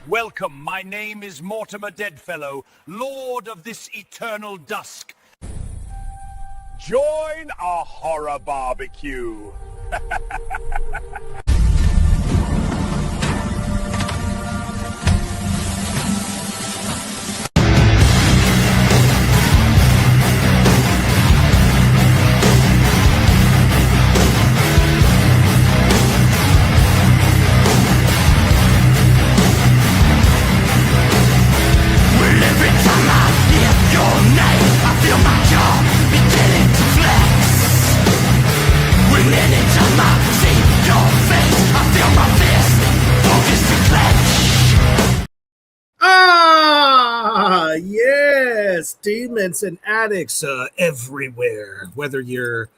Welcome, my name is Mortimer Deadfellow, Lord of this eternal dusk. Join our horror barbecue. Yes, demons and addicts everywhere, whether you're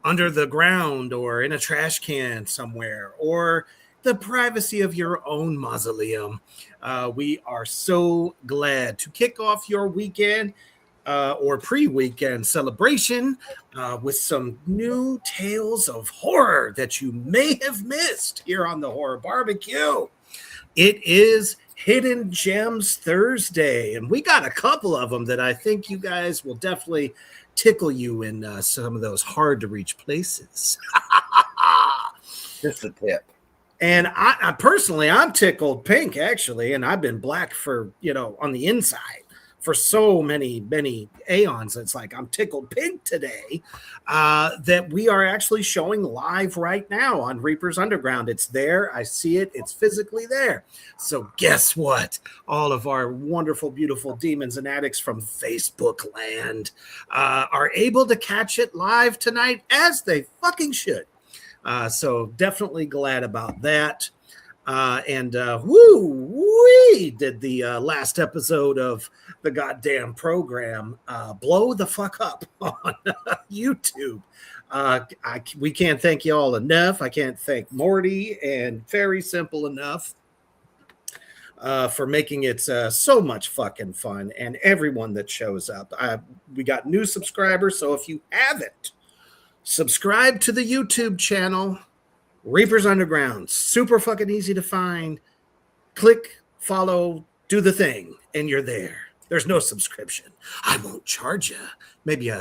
under the ground or in a trash can somewhere or the privacy of your own mausoleum. We are so glad to kick off your weekend or pre-weekend celebration with some new tales of horror that you may have missed here on the Horror Barbecue. It is Hidden Gems Thursday, and we got a couple of them that I think you guys will definitely tickle you in some of those hard-to-reach places. Just a tip. And I personally, I'm tickled pink, actually, and I've been black for, on the inside for so many aeons. It's like I'm tickled pink today that we are actually showing live right now on Reaper's Underground. It's there. I see it. It's physically there. So guess what? All of our wonderful, beautiful demons and addicts from Facebook land are able to catch it live tonight, as they fucking should. So definitely glad about that. We did the last episode of the goddamn program blow the fuck up on YouTube. We can't thank you all enough. I can't thank Morty and Very Simple enough for making it so much fucking fun, and everyone that shows up. We got new subscribers, so if you haven't, subscribe to the YouTube channel, Reaper's Underground. Super fucking easy to find. Click, follow, do the thing, and you're there. There's no subscription. I won't charge you. Maybe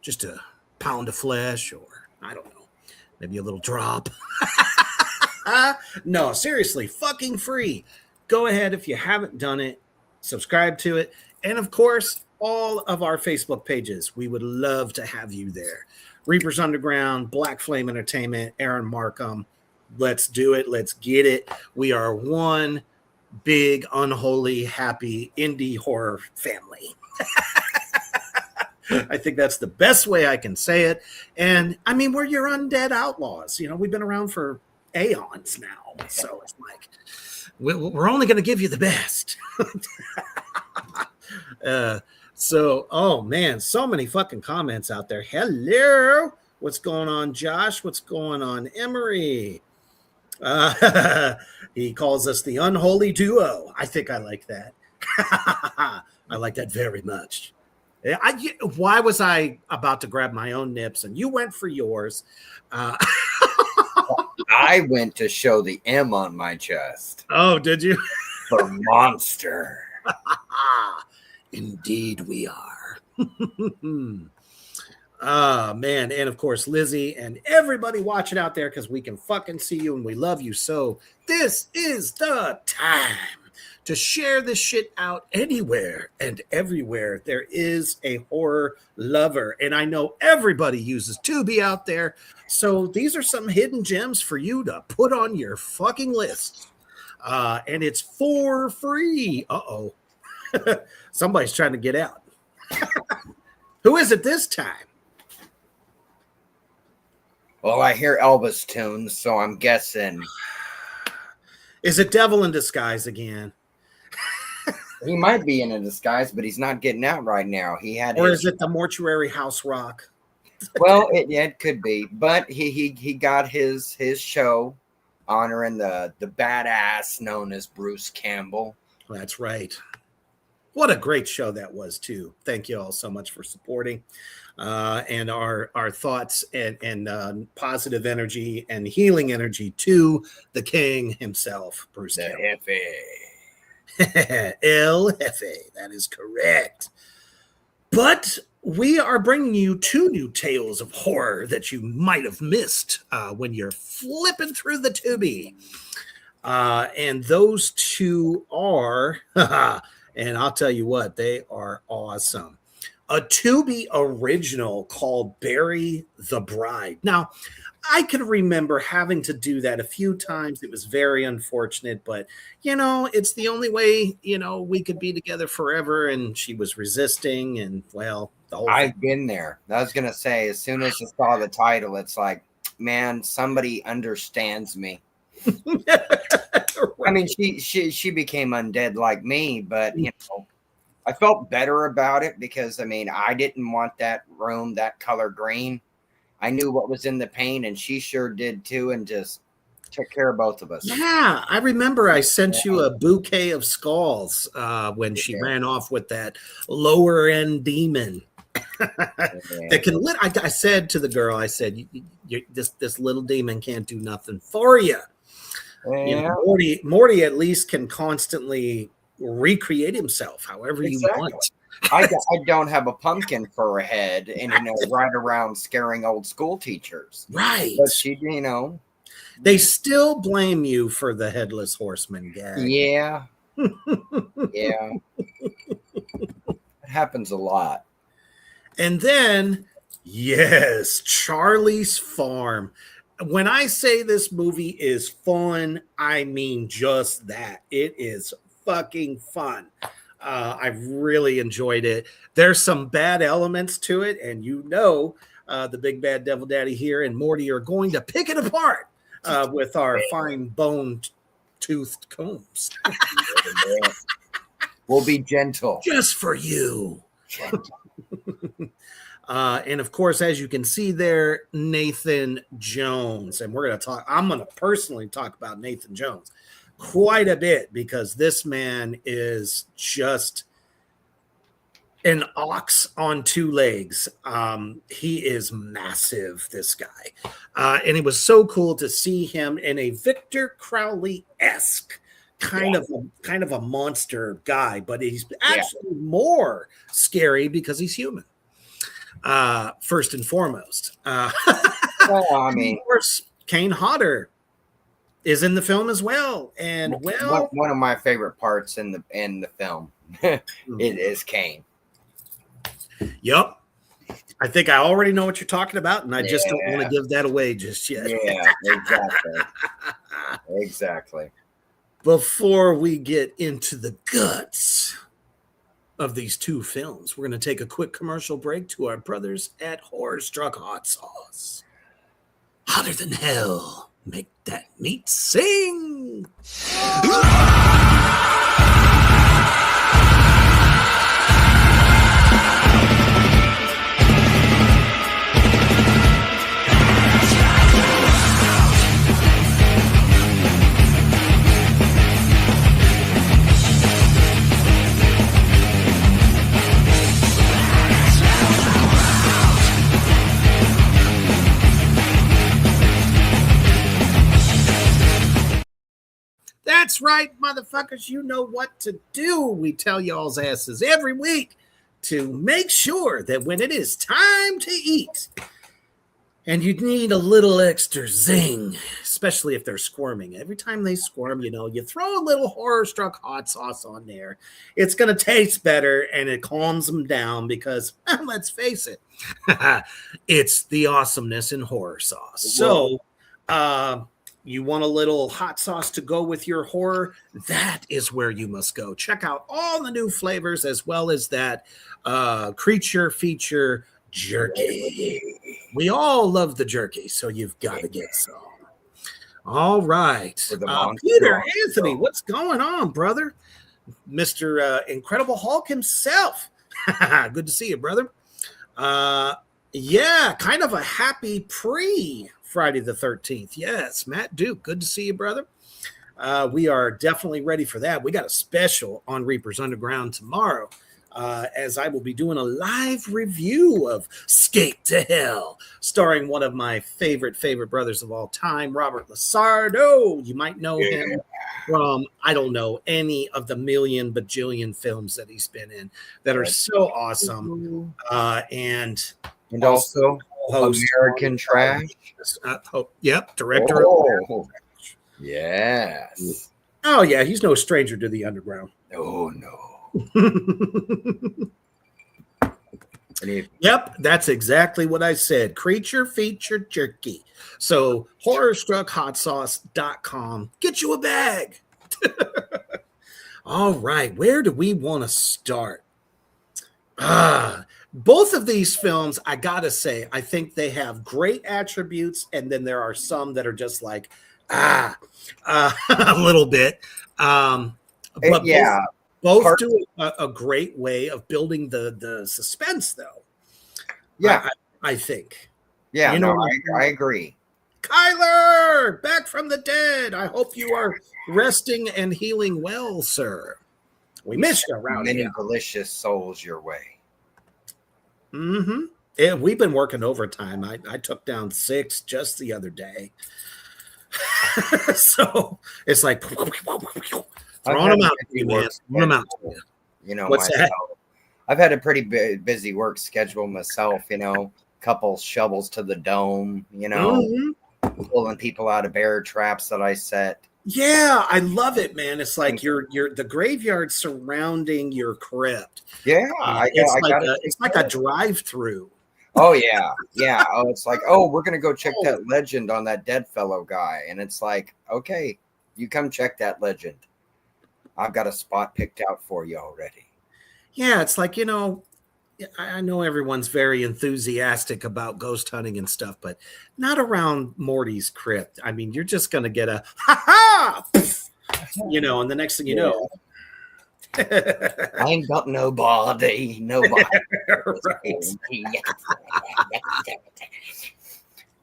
just a pound of flesh, or I don't know, maybe a little drop. No, seriously, fucking free. Go ahead if you haven't done it. Subscribe to it. And of course, all of our Facebook pages. We would love to have you there. Reaper's Underground, Black Flame Entertainment, Aaron Markham. Let's do it. Let's get it. We are one big, unholy, happy indie horror family. I think that's the best way I can say it. And I mean, we're your undead outlaws. We've been around for aeons now. So it's like, we're only going to give you the best. Oh man, so many fucking comments out there. Hello. What's going on, Josh? What's going on, Emery? He calls us the unholy duo. I think I like that. I like that very much. Why was I about to grab my own nips and you went for yours? I went to show the M on my chest. Oh, did you? For monster. Indeed we are. Man. And of course, Lizzie and everybody watching out there, because we can fucking see you and we love you. So this is the time to share this shit out anywhere and everywhere. There is a horror lover. And I know everybody uses Tubi out there. So these are some hidden gems for you to put on your fucking list. And it's for free. Uh-oh. Somebody's trying to get out. Who is it this time? Well, I hear Elvis tunes, so I'm guessing. Is it Devil in Disguise again? He might be in a disguise, but he's not getting out right now. Or is it the Mortuary House Rock? Well, it could be, but he got his show honoring the badass known as Bruce Campbell. That's right. What a great show that was, too. Thank you all so much for supporting. And our thoughts and positive energy and healing energy to the king himself, Bruce Campbell. El Jefe. That is correct. But we are bringing you 2 new tales of horror that you might have missed when you're flipping through the Tubi. And those 2 are, and I'll tell you what, they are awesome. A Tubi original called Bury the Bride. Now, I can remember having to do that a few times. It was very unfortunate, but it's the only way, we could be together forever. And she was resisting, and well, the whole I've been there. I was gonna say, as soon as I saw the title, it's like, man, somebody understands me. I mean, she became undead like me, but I felt better about it because I didn't want that room that color green. I knew what was in the paint, and she sure did too, and just took care of both of us. Yeah, I remember I sent you a bouquet of skulls when she ran off with that lower end demon. That can I said to the girl, I said, this little demon can't do nothing for you. Yeah. Morty at least can constantly recreate himself however you want. I don't have a pumpkin for a head and ride around scaring old school teachers. Right. But she, they still blame you for the headless horseman gag. Yeah. Yeah. It happens a lot. And then, yes, Charlie's Farm. When I say this movie is fun, I mean just that. It is fucking fun. I've really enjoyed it. There's some bad elements to it, and the big bad devil daddy here and Morty are going to pick it apart with our fine boned toothed combs. We'll be gentle. Just for you. And of course, as you can see there, Nathan Jones. And I'm going to personally talk about Nathan Jones quite a bit because this man is just an ox on 2 legs. He is massive, this guy. And it was so cool to see him in a Victor Crowley-esque kind of a monster guy, but he's actually more scary because he's human. First and foremost. Of course, Kane Hodder is in the film as well. And one of my favorite parts in the film it is Kane. Yep. I think I already know what you're talking about, and I just don't want to give that away just yet. Yeah, exactly. Exactly. Before we get into the guts of these 2 films, we're going to take a quick commercial break to our brothers at Horror Struck Hot Sauce. Hotter than hell. Make that meat sing. That's right, motherfuckers. You know what to do. We tell y'all's asses every week to make sure that when it is time to eat and you need a little extra zing, especially if they're squirming. Every time they squirm, you throw a little Horror Struck hot sauce on there. It's going to taste better and it calms them down because, let's face it, it's the awesomeness in horror sauce. So, you want a little hot sauce to go with your horror? That is where you must go. Check out all the new flavors as well as that creature feature jerky. We all love the jerky, so you've got to get some. All right. Peter Anthony, what's going on, brother? Mr. Incredible Hulk himself. Good to see you, brother. Kind of a happy Friday the 13th. Yes, Matt Duke, good to see you, brother. We are definitely ready for that. We got a special on Reapers Underground tomorrow. as I will be doing a live review of Skate to Hell, starring one of my favorite brothers of all time, Robert Lasardo. You might know him from, I don't know, any of the million bajillion films that he's been in that are so awesome. And also American Trash. Yep, director of Yes. Oh, yeah, he's no stranger to the underground. Oh, no. Yep, that's exactly what I said. Creature feature jerky. So horrorstruckhotsauce.com. Get you a bag. All right, where do we want to start? Both of these films, I gotta say, I think they have great attributes, and then there are some that are just like, a little bit. But yeah. Both do a great way of building the suspense, though. Yeah, I think. Yeah, you know, I agree. Kyler, back from the dead. I hope you are resting and healing well, sir. We missed you around many here. Delicious souls your way. Mm-hmm. Yeah, we've been working overtime. I took down 6 just the other day. So it's like throwing them out. You know, what's that? I've had a pretty busy work schedule myself, you know, couple shovels to the dome, you know, pulling people out of bear traps that I set. Yeah, I love it, man. It's like you're the graveyard surrounding your crypt. Yeah, it's like a drive-through. Oh yeah, yeah. Oh, it's like, oh, we're gonna go check that legend on that dead fellow guy, and it's like, okay, you come check that legend. I've got a spot picked out for you already. Yeah, it's like, you know, I know everyone's very enthusiastic about ghost hunting and stuff, but not around Morty's crypt. I mean, you're just gonna get a ha ha, you know, and the next thing you know. I ain't got nobody. Right.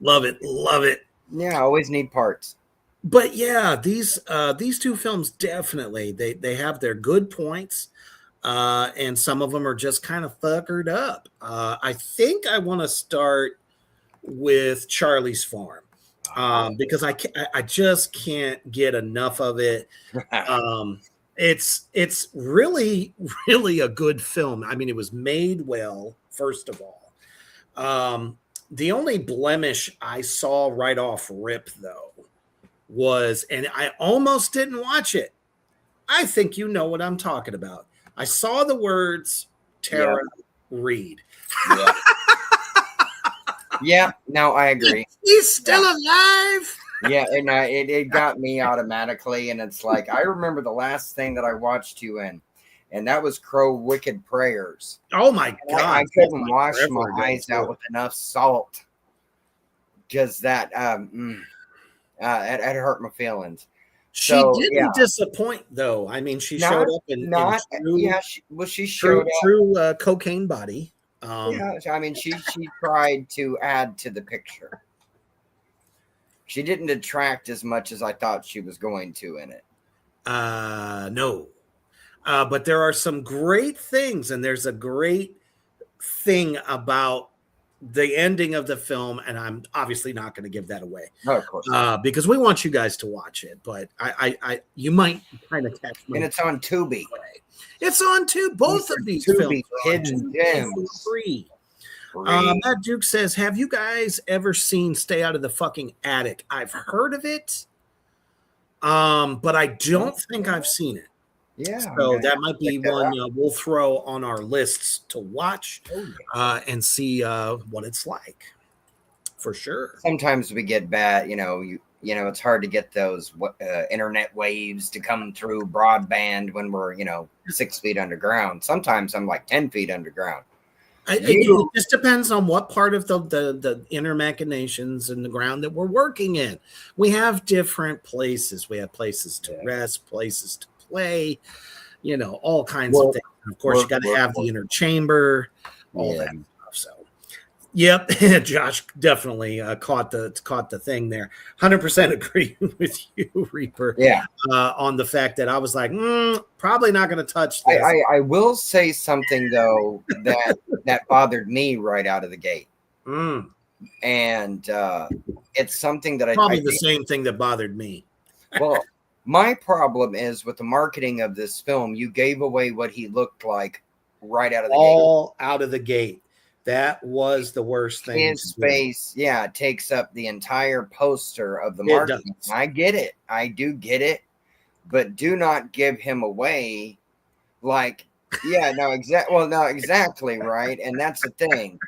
Love it. Yeah, I always need parts. But yeah, these 2 films definitely they have their good points, and some of them are just kind of fuckered up. I think I want to start with Charlie's Farm, because I just can't get enough of it. It's really a good film. I mean, it was made well, first of all. The only blemish I saw right off rip, though, was, and I almost didn't watch it. I think you know what I'm talking about. I saw the words Tara Reid. Yeah, no, I agree. He's still alive. Yeah, and it got me automatically, and it's like, I remember the last thing that I watched you in, and that was Crow Wicked Prayers. Oh my God. I couldn't wash my eyes out with enough salt. Just that, it hurt my feelings. She didn't disappoint, though. I mean, she showed up in she showed true cocaine body. Yeah, I mean, she tried to add to the picture. She didn't detract as much as I thought she was going to in it. No. But there are some great things, and there's a great thing about the ending of the film, and I'm obviously not going to give that away. No, of course. Because we want you guys to watch it, but I you might kind of catch me. And it's on Tubi. It's on Tubi. Both of these films hidden gems. Free. Matt Duke says, have you guys ever seen Stay Out of the Fucking Attic? I've heard of it, but I don't think I've seen it. Yeah. So that might be one we'll throw on our lists to watch and see what it's like. For sure. Sometimes we get bad, you know, it's hard to get those internet waves to come through broadband when we're, 6 feet underground. Sometimes I'm like 10 feet underground. It just depends on what part of the inner machinations in the ground that we're working in. We have different places. We have places to rest, places to play, all kinds of things. And of course, you got to have the inner chamber, all that stuff. So Yep, Josh definitely caught the thing there. 100% agree with you, Reaper. Yeah. On the fact that I was like, probably not going to touch this. I will say something though that bothered me right out of the gate, and it's something that Probably I the think, same thing that bothered me. well, my problem is with the marketing of this film. You gave away what he looked like right out of the gate. All out of the gate. That was the worst thing. His face, yeah, takes up the entire poster of the It marketing. does. I get it. I do get it. But do not give him away like, yeah, no, exactly, right. And that's the thing.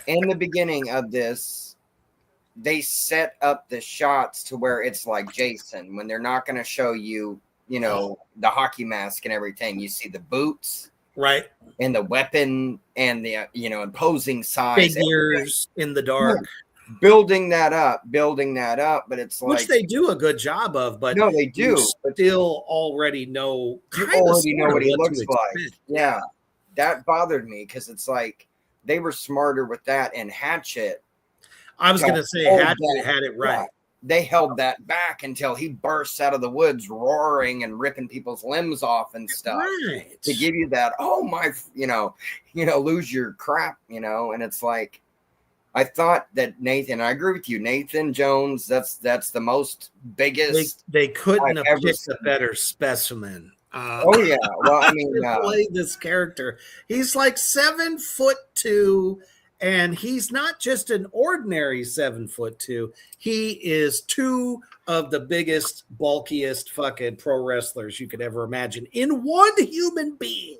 In the beginning of this, they set up the shots to where it's like Jason, when they're not going to show you, the hockey mask and everything. You see the boots. Right. And the weapon and the imposing size, figures in the dark, building that up, but it's like, which they do a good job of, but no, they do, but still already know what he looks like. Yeah, that bothered me because it's like they were smarter with that, and Hatchet, I was gonna say Hatchet had it right. Yeah, they held that back until he bursts out of the woods roaring and ripping people's limbs off and stuff, right, to give you that, oh my, lose your crap, and it's like, I thought that Nathan, I agree with you, Nathan Jones, that's the most biggest. They couldn't have picked a better specimen. Oh yeah, well, I mean, play this character. He's like 7'2". And he's not just an ordinary 7'2". He is two of the biggest, bulkiest fucking pro wrestlers you could ever imagine in one human being.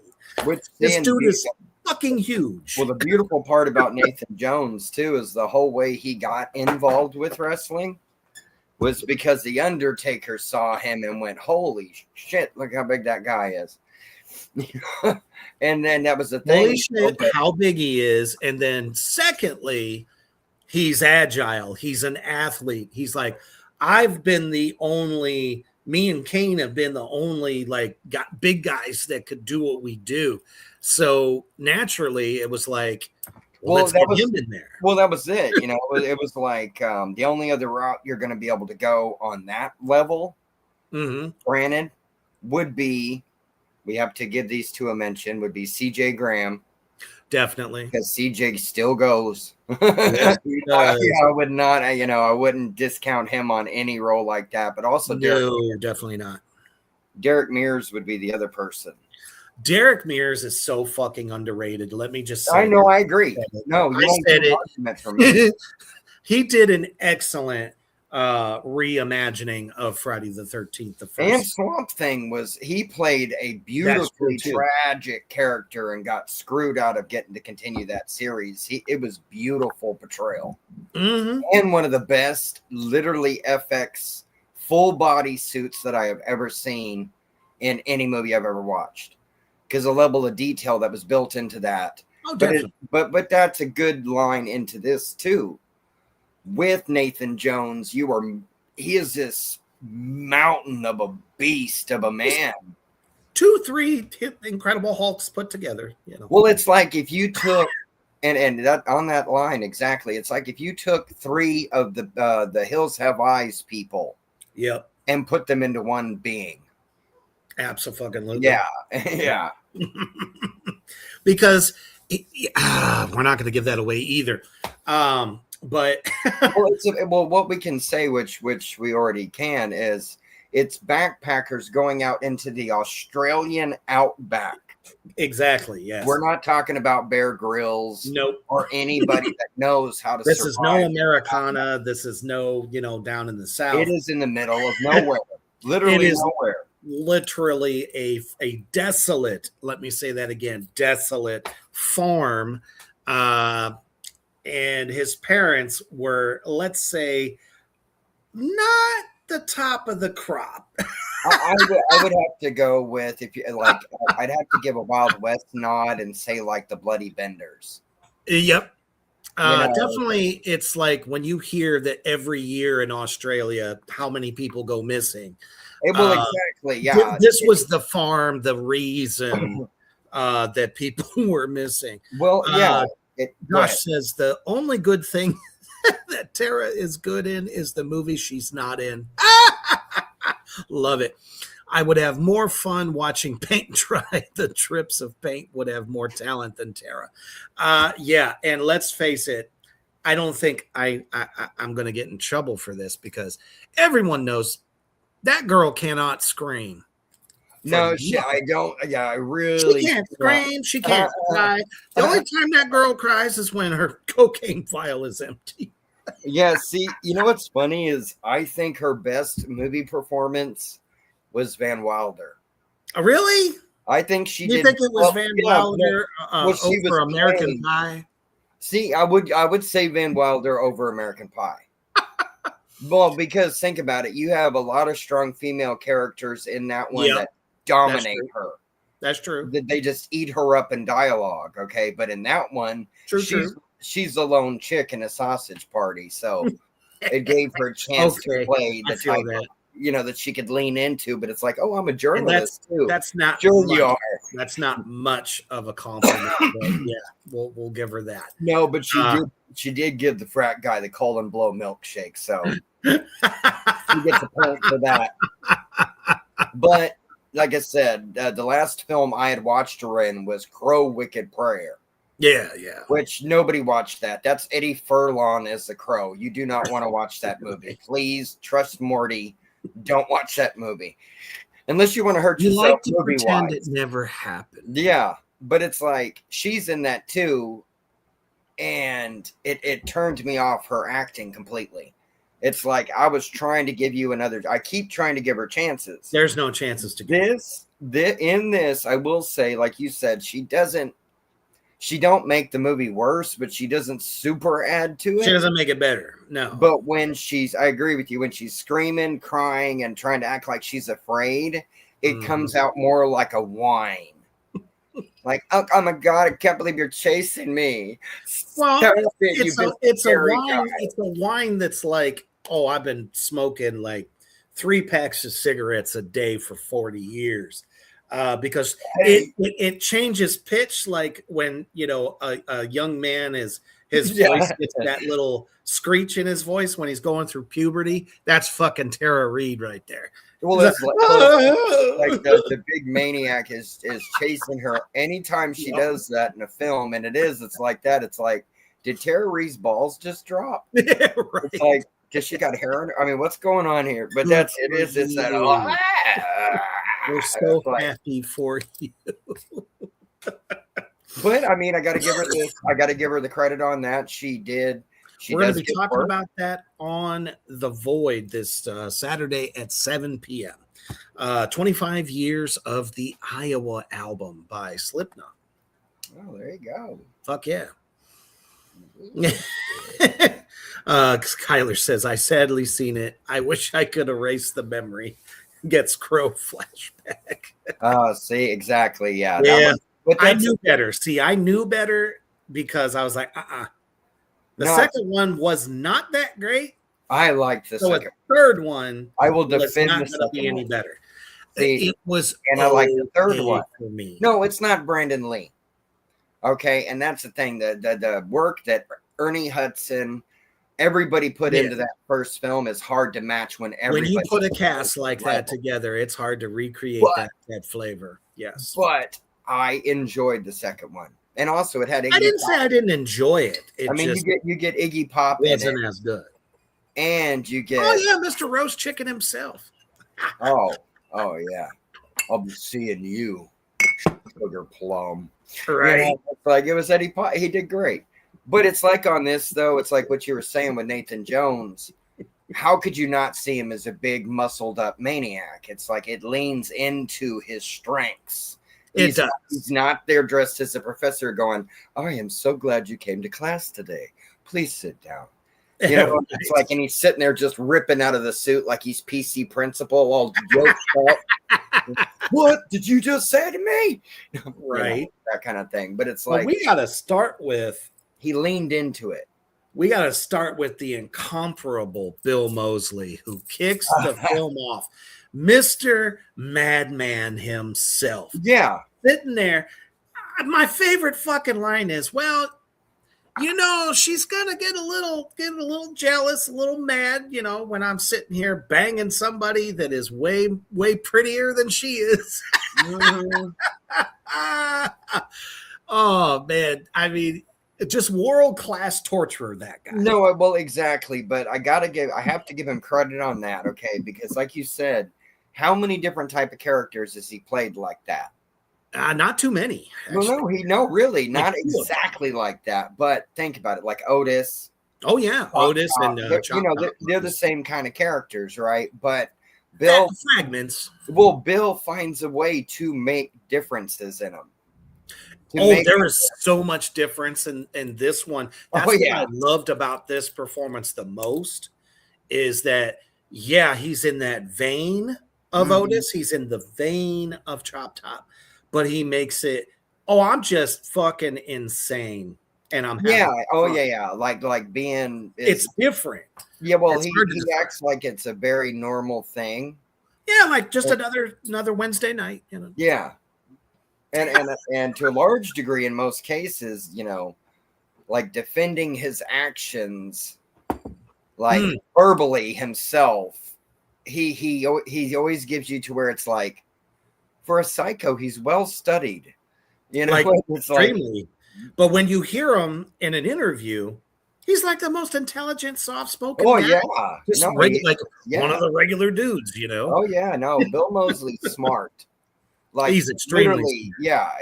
This dude is fucking huge. Well, the beautiful part about Nathan Jones too is the whole way he got involved with wrestling was because the Undertaker saw him and went, "Holy shit! Look how big that guy is." And then that was the thing. Holy shit, how big he is. And then secondly, he's agile. He's an athlete. He's like, me and Kane have been the only got big guys that could do what we do. So naturally it was like, let's get him in there. Well, that was it. It was like the only other route you're going to be able to go on that level, granted, would be, we have to give these two a mention, would be CJ Graham. Definitely. Because CJ still goes. Yes, he does. I would not, I wouldn't discount him on any role like that. But also, definitely not. Derek Mears would be the other person. Derek Mears is so fucking underrated. Let me just say. I know, I agree. No, you I said it. For me. He did an excellent reimagining of Friday the 13th. The first. And Swamp Thing he played a beautifully tragic character and got screwed out of getting to continue that series. It was beautiful portrayal. And one of the best literally FX full body suits that I have ever seen in any movie I've ever watched, because the level of detail that was built into that. Oh, definitely. But that's a good line into this too. With Nathan Jones, he is this mountain of a beast of a man. 2-3 Incredible Hulks put together. Well, it's like if you took and that on that line exactly. It's like if you took 3 of the Hills Have Eyes people, yep, and put them into one being. Absolutely. Yeah, yeah. Because we're not going to give that away either. But what we can say, which we already can, is it's backpackers going out into the Australian outback. Exactly. Yes. We're not talking about Bear Grylls, nope, or anybody that knows how to. This survive. Is no Americana. This is no, down in the South. It is in the middle of nowhere. Literally nowhere. Literally a desolate. Let me say that again. Desolate farm. And his parents were, let's say, not the top of the crop. I would have to go with, if you like, I'd have to give a Wild West nod and say like the Bloody Benders. Yep. Definitely. It's like when you hear that every year in Australia, how many people go missing. Well, exactly. Yeah. This was the farm, the reason that people were missing. Well, yeah. Go ahead. Josh says the only good thing that Tara is good in is the movie she's not in. Love it. I would have more fun watching paint dry. The trips of paint would have more talent than Tara. Yeah, and let's face it, I don't think I'm going to get in trouble for this because everyone knows that girl cannot scream. No, I don't. Yeah, I really. She can't scream. She can't cry. The only time that girl cries is when her cocaine vial is empty. Yeah, see, you know what's funny is I think her best movie performance was Van Wilder. Really? I think she You did. think it was Van Wilder she over was American playing. Pie? See, I would say Van Wilder over American Pie. Well, because think about it, you have a lot of strong female characters in that one that dominate her. That's true. They just eat her up in dialogue, okay? But in that one, she's a lone chick in a sausage party, so it gave her a chance to play the type of, that she could lean into. But it's like, oh, I'm a journalist too. That's not sure you are. That's not much of a compliment. But yeah, we'll give her that. No, but she did give the frat guy the Colin Blow milkshake, so she gets a point for that. But like I said, the last film I had watched her in was Crow Wicked Prayer. Yeah. Which nobody watched that. That's Eddie Furlong as the Crow. You do not want to watch that movie. Please trust Morty. Don't watch that movie. Unless you want to hurt yourself. You like to pretend it never happened. Yeah. But it's like she's in that too. And it turned me off her acting completely. It's like I was trying to give you another. I keep trying to give her chances. There's no chances to give. In this, I will say, like you said, she don't make the movie worse, but she doesn't super add to it. She doesn't make it better. No. But when I agree with you, when she's screaming, crying, and trying to act like she's afraid, it comes out more like a whine. Like, oh my God, I can't believe you're chasing me. Well, it's a whine that's like, oh, I've been smoking like 3 packs of cigarettes a day for 40 years. Because it changes pitch, like when a young man his voice gets that little screech in his voice when he's going through puberty. That's fucking Tara Reid right there. Well, it's like the big maniac is chasing her anytime she does that in a film, and it's like that. It's like, did Tara Reid's balls just drop? Yeah, right. It's like, because she got hair in her. I mean, what's going on here? But it's that. We're so happy for you. But I mean, I got to give her this. I got to give her the credit on that. She did. We're going to be talking about that on The Void this Saturday at 7 p.m. 25 years of the Iowa album by Slipknot. Oh, there you go. Fuck yeah. Kyler says, I sadly seen it. I wish I could erase the memory. Gets Crow flashback. See, exactly. Yeah. Yeah. I knew better. See, I knew better because I was like, The second one was not that great. I liked the second. A third one, I will defend not going to be any better. See, it was, and I like the third one for me. No, it's not Brandon Lee. Okay, and that's the thing. The work that Ernie Hudson, everybody put into that first film is hard to match when you put a cast like that together, it's hard to recreate that flavor. Yes, but I enjoyed the second one. And also, it had Iggy I didn't Pop. Say I didn't enjoy it. You get Iggy Pop in it. Wasn't as good. And you get Mr. Roast Chicken himself. oh yeah, I'll be seeing you, sugar plum. Right. It's like it was Eddie Pop. He did great. But it's like on this though, it's like what you were saying with Nathan Jones. How could you not see him as a big, muscled up maniac? It's like it leans into his strengths. He's not there dressed as a professor going, I am so glad you came to class today. Please sit down. It's like, and he's sitting there just ripping out of the suit like he's PC principal, all joked up. What did you just say to me? Right. That kind of thing. But it's like, we got to start with, he leaned into it. We got to start with the incomparable Bill Moseley, who kicks the film off. Mr. Madman himself. Yeah. Sitting there. My favorite fucking line is, well, she's gonna get a little jealous, a little mad, when I'm sitting here banging somebody that is way, way prettier than she is. Mhm. Oh man, I mean, just world-class torturer, that guy. No, well, exactly. But I have to give him credit on that, okay? Because like you said, how many different type of characters has he played like that? Not too many. Well, no, really, not Like, exactly like that. But think about it, like Otis. Oh yeah, Otis and Chop Top. They're the same kind of characters, right? But Fragments. Bill finds a way to make differences in them. There is so much difference in this one. That's what I loved about this performance the most is that, he's in that vein of Otis. He's in the vein of Chop Top, but he makes it, I'm just fucking insane. And I'm like being it's different. Yeah, well, he acts like it's a very normal thing. Yeah, like just another Wednesday night, Yeah. And to a large degree, in most cases, like defending his actions, like verbally himself, he always gives you to where it's like, for a psycho, he's well studied, like it's extremely. But when you hear him in an interview, he's like the most intelligent, soft-spoken. Oh guy. yeah, just one of the regular dudes, Oh yeah, no, Bill Moseley's smart. Like he's extremely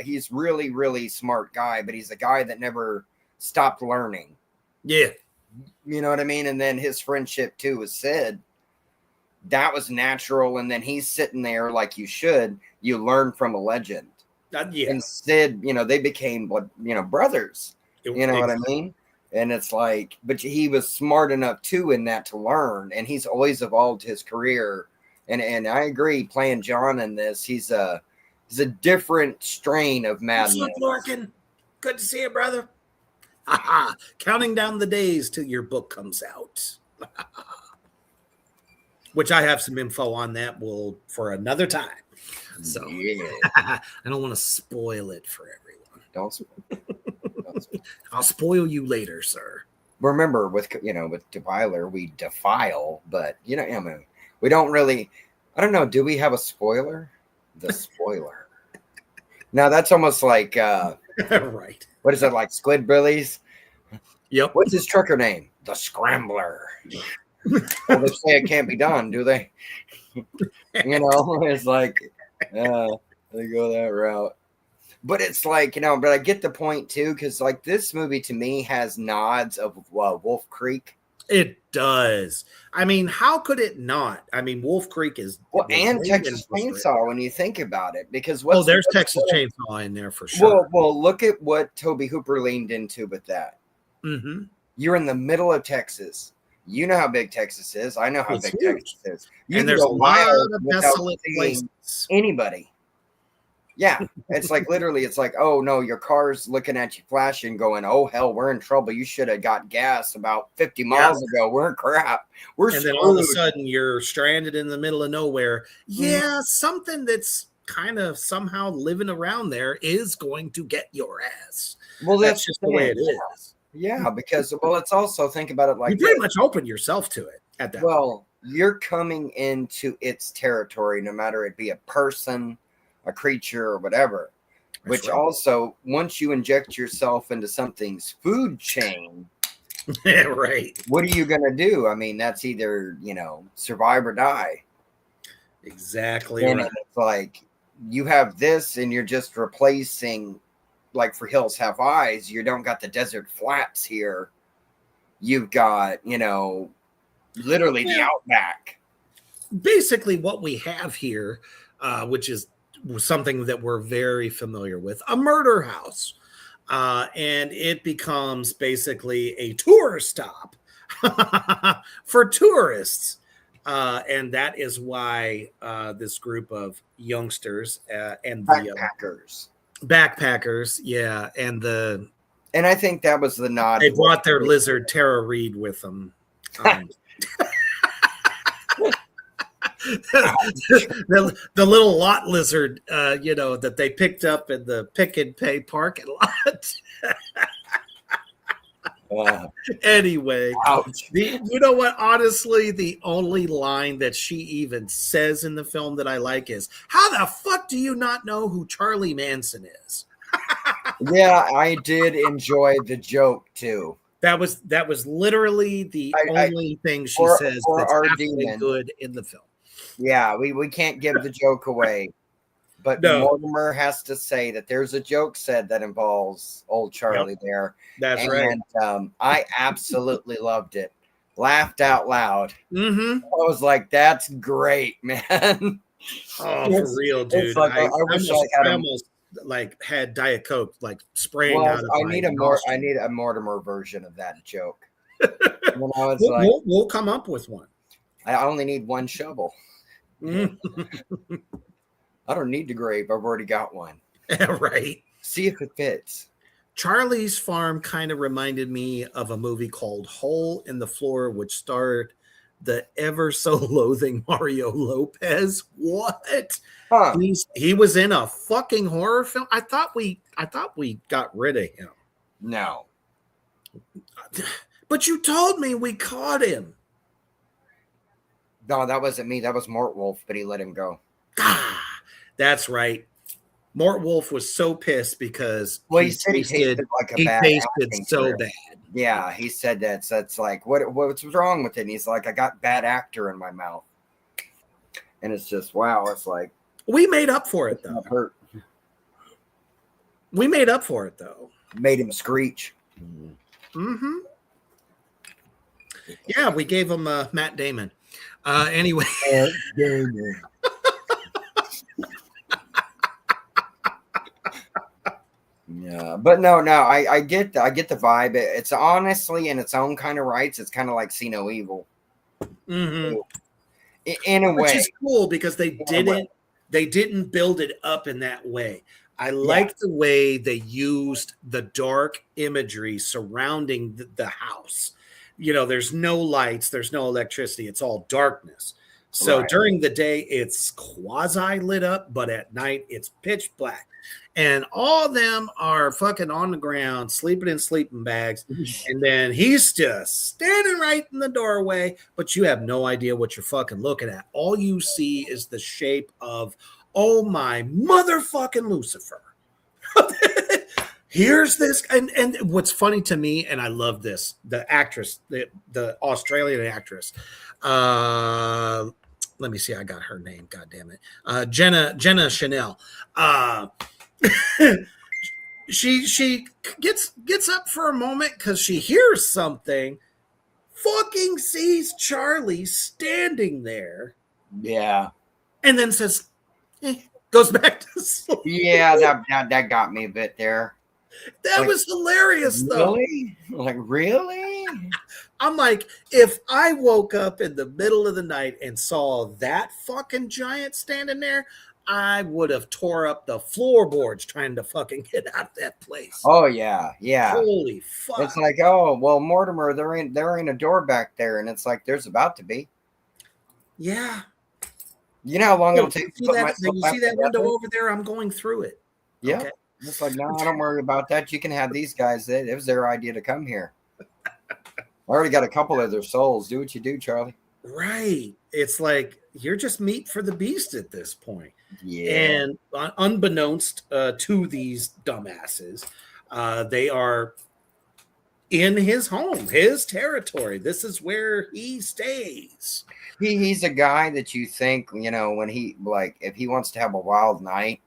he's really, really smart guy, but he's a guy that never stopped learning. Yeah. You know what I mean? And then his friendship too with Sid, that was natural. And then he's sitting there like you should. You learn from a legend. And Sid, they became brothers. You know what I mean? And it's like, but he was smart enough too in that to learn, and he's always evolved his career. And I agree, playing John in this, he's a different strain of madness. What's up, Lorcan? Good to see you, brother. Counting down the days till your book comes out. Which I have some info on that for another time. So I don't want to spoil it for everyone. Don't spoil. I'll spoil you later, sir. Remember, with Defiler, we defile, but we don't really. I don't know. Do we have a spoiler? The spoiler. Now that's almost like right. What is it, like Squidbillies? Yep. What's his trucker name? The Scrambler. Well, they say it can't be done, do they? It's like they go that route. But it's like, but I get the point too, because like this movie to me has nods of Wolf Creek. It does. I mean, how could it not? I mean, Wolf Creek is and Texas Chainsaw when you think about it, because there's Texas Chainsaw in there for sure. Well, look at what Tobe Hooper leaned into with that. Mm-hmm. You're in the middle of Texas. You know how big Texas is. I know how big Texas is. And there's a lot of desolate places. Anybody. Yeah, it's like literally, it's like, oh no, your car's looking at you flashing, going, oh hell, we're in trouble. You should have got gas about 50 miles ago. We're in crap. And then all of a sudden you're stranded in the middle of nowhere. Yeah, something that's kind of somehow living around there is going to get your ass. Well, that's just the way it is. Yeah, because it's also, think about it like you pretty much open yourself to it at that point. You're coming into its territory, no matter it be a person, a creature, or whatever. Which also, once you inject yourself into something's food chain, right? What are you gonna do? I mean, that's either survive or die. Exactly. And it's like you have this, and you're just replacing. Like for Hills Have Eyes, you don't got the desert flats here. You've got literally the outback. Basically, what we have here, which is something that we're very familiar with, a murder house. And it becomes basically a tour stop for tourists. And that is why this group of youngsters and backpackers, yeah. And I think that was the nod. They brought their lizard Tara Reid with them. The little lot lizard, that they picked up in the Pick and Pay parking lot. Anyway, Ouch. you know what? Honestly, the only line that she even says in the film that I like is, "How the fuck do you not know who Charlie Manson is?" Yeah, I did enjoy the joke too. That was literally the only thing she says for that's our halfway demon. good in the film. Yeah, we can't give the joke away. But No. Mortimer has to say that there's a joke said that involves old Charlie there. That's right. And I absolutely loved it. Laughed out loud. Mm-hmm. I was like, that's great, man. Oh, for real, dude. It's like, I wish I almost like had Diet Coke like spraying well, out of I my need nostril. I need a Mortimer version of that joke. When I was like, we'll come up with one. I only need one shovel. Mm. I don't need the grave. I've already got one. Right. See if it fits. Charlie's Farm kind of reminded me of a movie called Hole in the Floor, which starred the ever so loathing Mario Lopez. What? Huh. He was in a fucking horror film. I thought we got rid of him. No. But you told me we caught him. No, that wasn't me. That was Mort Wolf, but he let him go. Ah, that's right. Mort Wolf was so pissed because he said he tasted like a bad tasted so career. bad. Yeah, he said that. So it's like, what's wrong with it? And he's like, I got bad actor in my mouth. And it's just, wow. It's like, we made up for it though. Hurt. We made up for it though. Made him screech. Mm-hmm. Yeah, we gave him Matt Damon. Anyway. Yeah, but no, I get the vibe. It's honestly in its own kind of rights. It's kind of like See No Evil, Mm-hmm. in a way, which is cool because they didn't build it up in that way. I like the way they used the dark imagery surrounding the house. You know, there's no lights, there's no electricity. It's all darkness. So during the day, it's quasi lit up, but at night, it's pitch black. And all of them are fucking on the ground, sleeping in sleeping bags. And then he's just standing right in the doorway, but you have no idea what you're fucking looking at. All you see is the shape of, oh my motherfucking Lucifer. Here's this. And what's funny to me, and I love this, the actress, the Australian actress, let me see, I got her name, god damn it. Jenna Chanel. She gets up for a moment because she hears something, fucking sees Charlie standing there. Yeah. And then says, goes back to sleep. Yeah, that got me a bit there. That was hilarious, though. Really? Like, really? I'm like, if I woke up in the middle of the night and saw that fucking giant standing there, I would have tore up the floorboards trying to fucking get out of that place. Oh yeah. Holy fuck! It's like, oh well, Mortimer, there ain't a door back there, and it's like there's about to be. Yeah. You know how long it'll take to put myself back together? Window over there? I'm going through it. Yeah. Okay. It's like, no, I don't worry about that. You can have these guys. It was their idea to come here. I already got a couple of their souls. Do what you do, Charlie. Right. It's like you're just meat for the beast at this point. Yeah. And unbeknownst to these dumbasses, they are in his home, his territory. This is where he stays. He's a guy that you think, you know, when he, like, if he wants to have a wild night,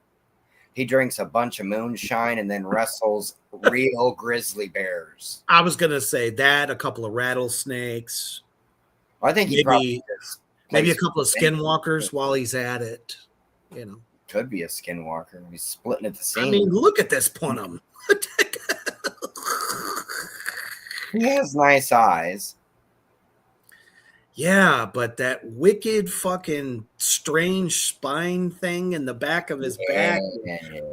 he drinks a bunch of moonshine and then wrestles real grizzly bears. I was going to say that, a couple of rattlesnakes. I think he maybe a couple of skinwalkers while he's at it. You know, could be a skinwalker. He's splitting at the seams. I mean, look at this Punham. He has nice eyes. Yeah, but that wicked fucking strange spine thing in the back of his back,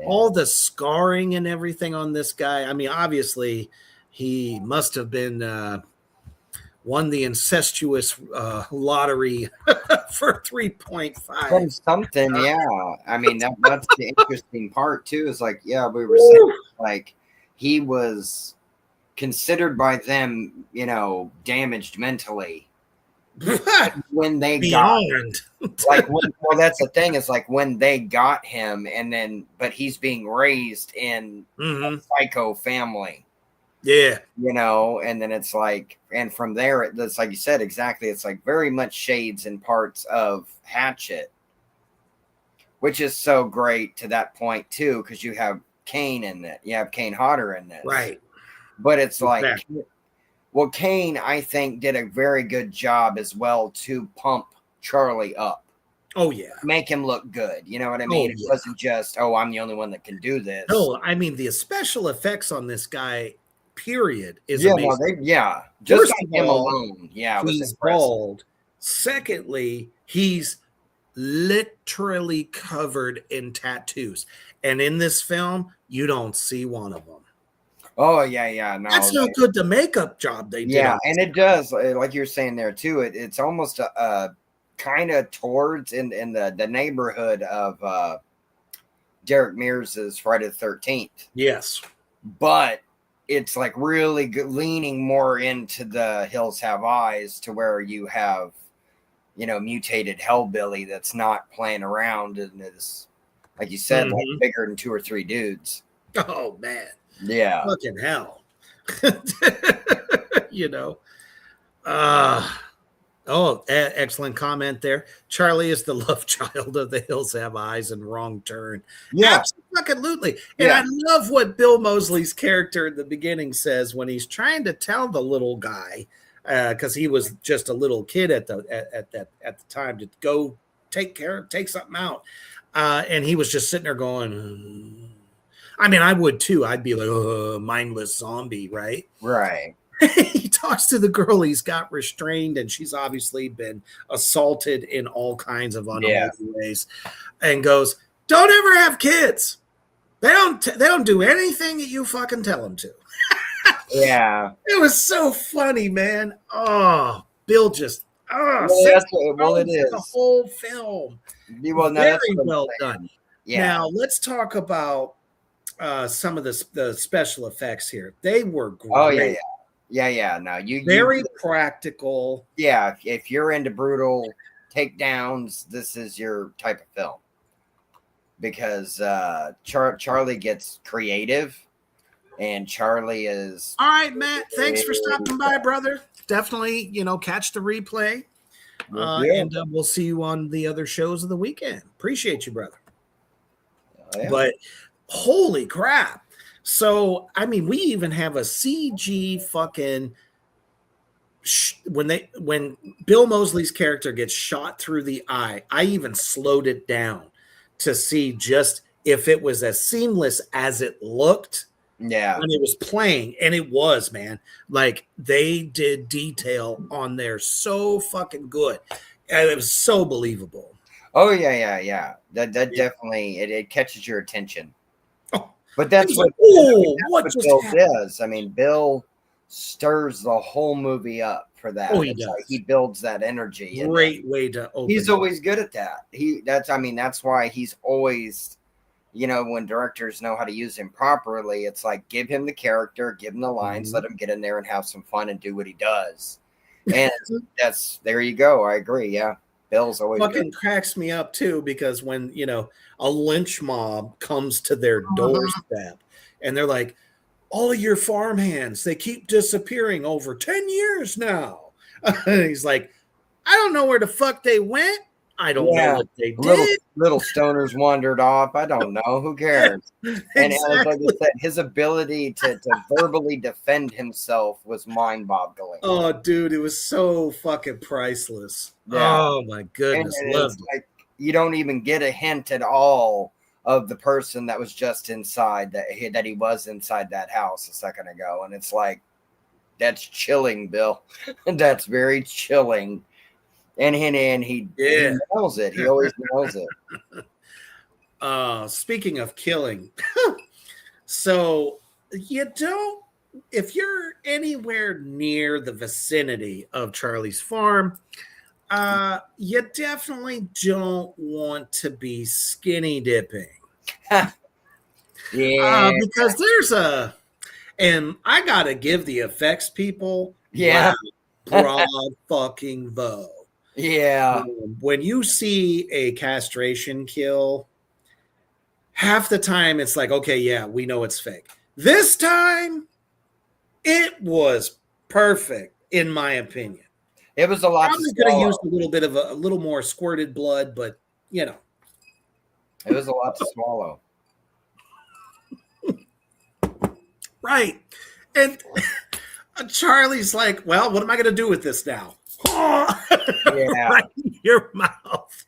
all the scarring and everything on this guy. I mean, obviously, he must have been won the incestuous lottery for 3.5. From something, yeah. I mean, that's the interesting part too. Is like, yeah, we were saying like he was considered by them, damaged mentally when they Beyond. well, that's the thing, is like when they got him, but he's being raised in a psycho family. Yeah. And then it's like, and from there, it's like you said, exactly. It's like very much shades and parts of Hatchet, which is so great to that point too, because you have Kane in it. You have Kane Hodder in this. Right. But it's like, Exactly. well, Kane, I think, did a very good job as well to pump Charlie up. Oh, yeah. Make him look good. You know what I mean? Oh, yeah. It wasn't just, I'm the only one that can do this. No, I mean, the special effects on this guy, period, is amazing. Just First on of him all, alone. Yeah, it was he's impressive. bald. Secondly, he's literally covered in tattoos. And in this film, you don't see one of them. Oh, yeah. No, that's not good. The makeup job they did. Yeah, and it does, like you're saying there too. It's almost kind of towards in the neighborhood of Derek Mears's Friday the 13th. Yes, but it's like really good, leaning more into the Hills Have Eyes, to where you have, mutated Hellbilly that's not playing around and is, like you said, like bigger than 2 or 3 dudes. Oh man. Yeah. Fucking hell. Excellent comment there. Charlie is the love child of the Hills Have Eyes and Wrong Turn. Yeah. Absolutely. And I love what Bill Moseley's character in the beginning says when he's trying to tell the little guy, because he was just a little kid at the time, to go take something out. And he was just sitting there going, I mean, I would too. I'd be like, mindless zombie, right? Right. He talks to the girl he's got restrained, and she's obviously been assaulted in all kinds of unholy ways, and goes, "Don't ever have kids. They don't do anything that you fucking tell them to." Yeah. It was so funny, man. Oh, Bill just it is the whole film. Well, no, Very well done. Yeah. Now let's talk about some of the special effects here. They were great. Oh yeah. No, very practical. Yeah, if you're into brutal takedowns, this is your type of film, because Charlie gets creative, and Charlie is all right. Matt, thanks for stopping by, brother. Definitely, catch the replay, and we'll see you on the other shows of the weekend. Appreciate you, brother. Yeah. But holy crap. So, I mean, we even have a CG fucking when Bill Moseley's character gets shot through the eye, I even slowed it down to see just if it was as seamless as it looked. Yeah. When it was playing, and it was, man. Like, they did detail on there so fucking good. And it was so believable. Oh yeah. That definitely it catches your attention. But that's what Bill does. I mean, Bill stirs the whole movie up for that. Oh, he does. Like, he builds that energy. Great way to open. He's always good at that. That's why he's always, when directors know how to use him properly, it's like, give him the character, give him the lines, let him get in there and have some fun and do what he does. And there you go. I agree. Yeah. Bill's always fucking cracks me up too, because when a lynch mob comes to their doorstep and they're like, all of your farmhands, they keep disappearing over 10 years now. He's like, I don't know where the fuck they went. I don't know what they did. Little stoners wandered off. I don't know. Who cares? And like I said, his ability to verbally defend himself was mind-boggling. Oh, dude, it was so fucking priceless. Yeah. Oh my goodness, it's like you don't even get a hint at all of the person that was just inside that he was inside that house a second ago, and it's like, that's chilling, Bill. That's very chilling. And he nails it. He always nails it. Speaking of killing, so if you're anywhere near the vicinity of Charlie's farm, you definitely don't want to be skinny dipping. Yeah. Because there's And I gotta give the effects people, Yeah. broad fucking bow. Yeah. When you see a castration kill, half the time it's like, okay, yeah, we know it's fake. This time, it was perfect, in my opinion. It was a lot. Probably could have used a little bit of a little more squirted blood, but you know, it was a lot to swallow. Right. And Charlie's like, well, what am I going to do with this now? Yeah. Right in your mouth.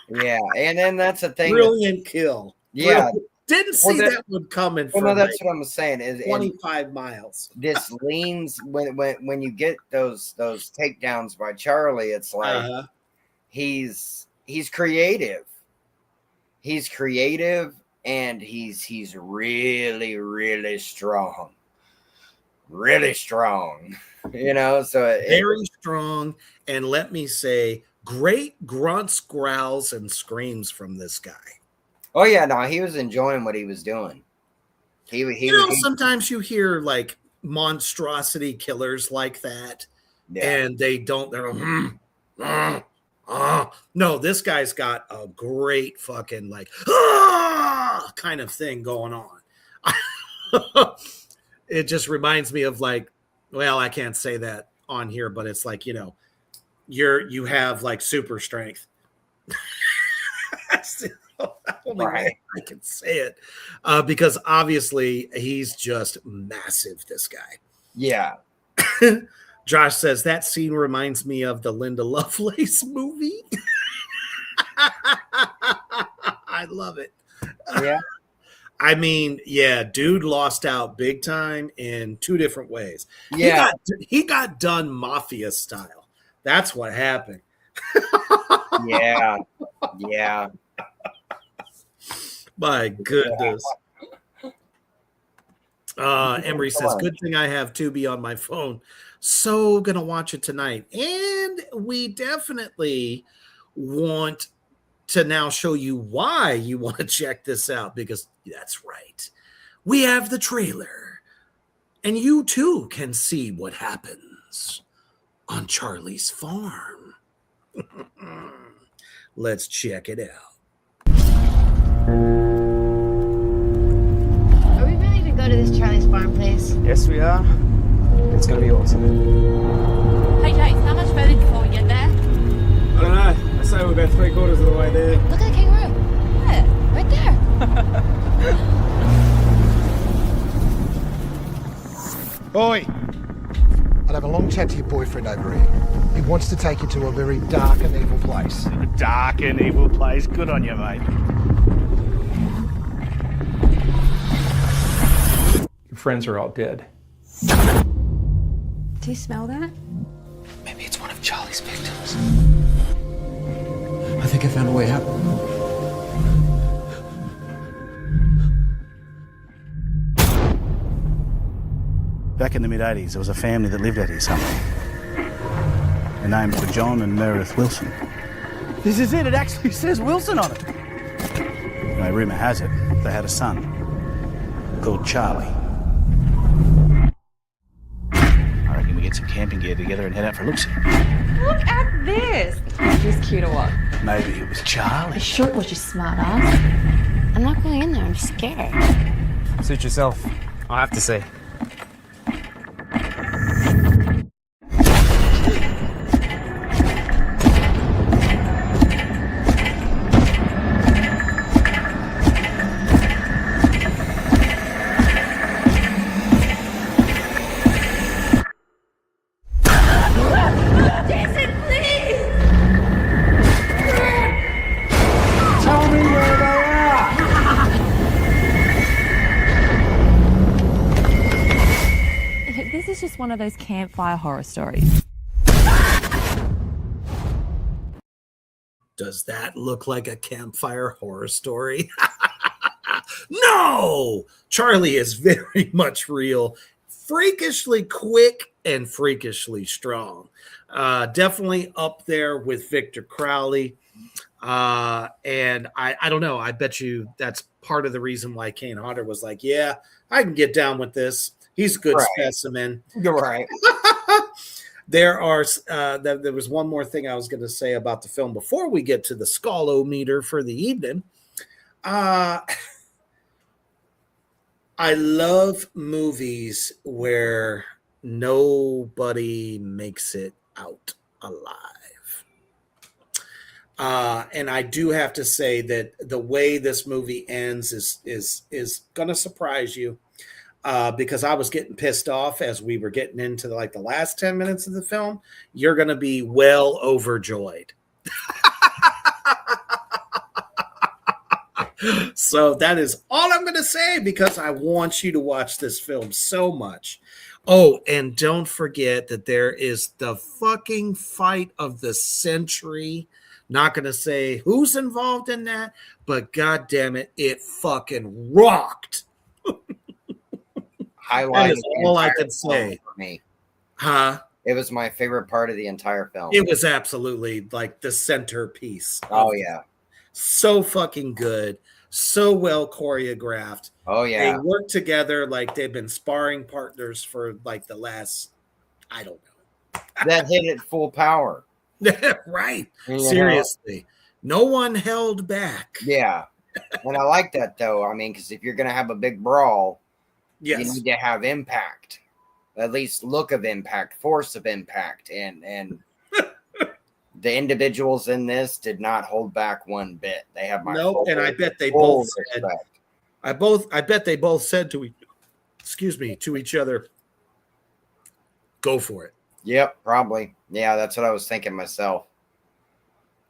Yeah. And then that's the thing. Brilliant kill. Yeah. Brilliant. Didn't see that one coming from that's what I'm saying. Is 25 miles. This leans when you get those takedowns by Charlie, it's like he's creative. He's creative and he's really, really strong. Really strong. You know, so very strong. And let me say, great grunts, growls, and screams from this guy. Oh yeah, no, he was enjoying what he was doing. Sometimes you hear like monstrosity killers like that, and they don't. They're no. This guy's got a great fucking like kind of thing going on. It just reminds me of like, well, I can't say that on here, but it's like, you know, you have like super strength. That's the only way I can say it, because obviously he's just massive, this guy. Yeah. Josh says that scene reminds me of the Linda Lovelace movie. I love it. Yeah. I mean, yeah, dude lost out big time in two different ways. Yeah. He got done mafia style. That's what happened. Yeah. Yeah. My goodness. Emery says, good thing I have Tubi on my phone. So gonna watch it tonight. And we definitely want to now show you why you want to check this out, because that's right. We have the trailer. And you too can see what happens on Charlie's farm. Let's check it out. Are we ready to go to this Charlie's farm place? Yes, we are. It's going to be awesome. Hey, Jace, how much further before we get there? I don't know. I'd say we're about 3/4 of the way there. Look at the kangaroo. Yeah, right there. Oi! I'd have a long chat to your boyfriend over here. He wants to take you to a very dark and evil place. A dark and evil place. Good on you, mate. Your friends are all dead. Do you smell that? Maybe it's one of Charlie's victims. I think I found a way out. Back in the mid-'80s, there was a family that lived out here somewhere. Their names were John and Meredith Wilson. This is it. It actually says Wilson on it. Anyway, rumour has it they had a son called Charlie. I reckon we get some camping gear together and head out for a look-see. Look at this. He's cute or what? Maybe it was Charlie. Sure, was you smart ass? I'm not going in there. I'm scared. Suit yourself. I have to see. This is just one of those campfire horror stories. Does that look like a campfire horror story? No! Charlie is very much real, freakishly quick and freakishly strong. Definitely up there with Victor Crowley. And I don't know. I bet you that's part of the reason why Kane Hodder was like, yeah, I can get down with this. He's a good Right. specimen. You're right. There was one more thing I was going to say about the film before we get to the Scallometer for the evening. I love movies where nobody makes it out alive. And I do have to say that the way this movie ends is going to surprise you. Because I was getting pissed off as we were getting into the last 10 minutes of the film. You're going to be well overjoyed. So that is all I'm going to say because I want you to watch this film so much. Oh, and don't forget that there is the fucking fight of the century. Not going to say who's involved in that, but God damn it, it fucking rocked. Highlight that is all I can say for me. Huh? It was my favorite part of the entire film. It was absolutely like the centerpiece. Oh yeah. So fucking good. So well choreographed. Oh yeah. They work together like they've been sparring partners for like the last, I don't know. That hit it full power. Right. You Seriously. No one held back. Yeah. And I like that though. I mean, because if you're gonna have a big brawl, yes, you need to have impact. At least look of impact, force of impact. And the individuals in this did not hold back one bit. They have my and I bet they both said, respect. I bet they both said to each other, go for it. Yep, probably. Yeah, that's what I was thinking myself.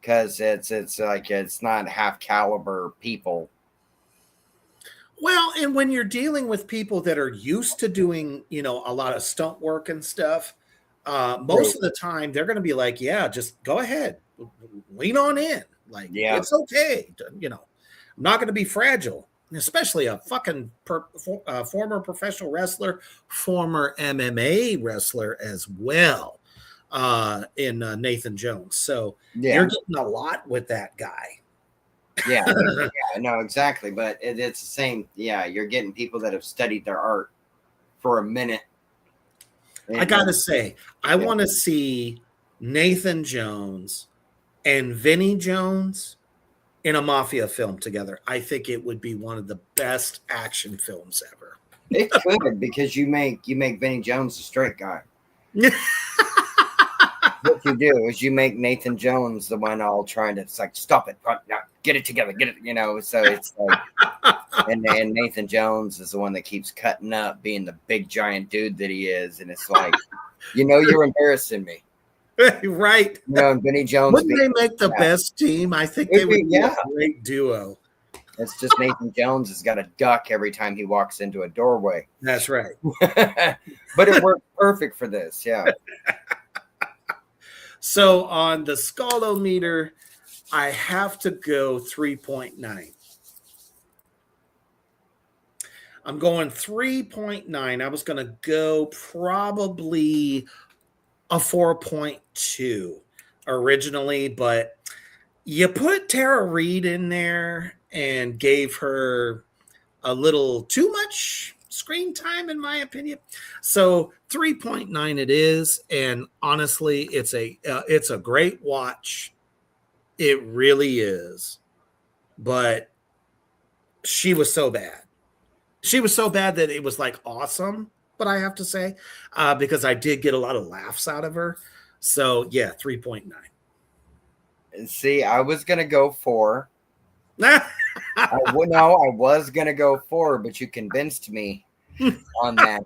Because it's like it's not half caliber people. Well, and when you're dealing with people that are used to doing, a lot of stunt work and stuff, most of the time they're going to be like, yeah, just go ahead, lean on in. Like, it's okay. I'm not going to be fragile, especially a fucking former professional wrestler, former MMA wrestler as well, in Nathan Jones. So you're getting a lot with that guy. Yeah, no, exactly. But it's the same. Yeah, you're getting people that have studied their art for a minute. I gotta say, I want to see Nathan Jones and Vinnie Jones in a mafia film together. I think it would be one of the best action films ever. It could, because you make Vinnie Jones a straight guy. What you do is you make Nathan Jones the one all trying to, it's like, stop it, now, get it together, get it, so it's like, and Nathan Jones is the one that keeps cutting up, being the big giant dude that he is, and it's like, you're embarrassing me. Right. And Vinnie Jones. Wouldn't they make the best team? I think they would be a great duo. It's just Nathan Jones has got to duck every time he walks into a doorway. That's right. But it worked perfect for this, yeah. So on the Scallometer, I have to go 3.9. I'm going 3.9. I was going to go probably a 4.2 originally, but you put Tara Reid in there and gave her a little too much screen time, in my opinion. So 3.9 it is, and honestly, it's a great watch. It really is. But she was so bad. She was so bad that it was like awesome, but I have to say, because I did get a lot of laughs out of her. So yeah, 3.9. See, I was gonna go 4. I was gonna go 4, but you convinced me on that.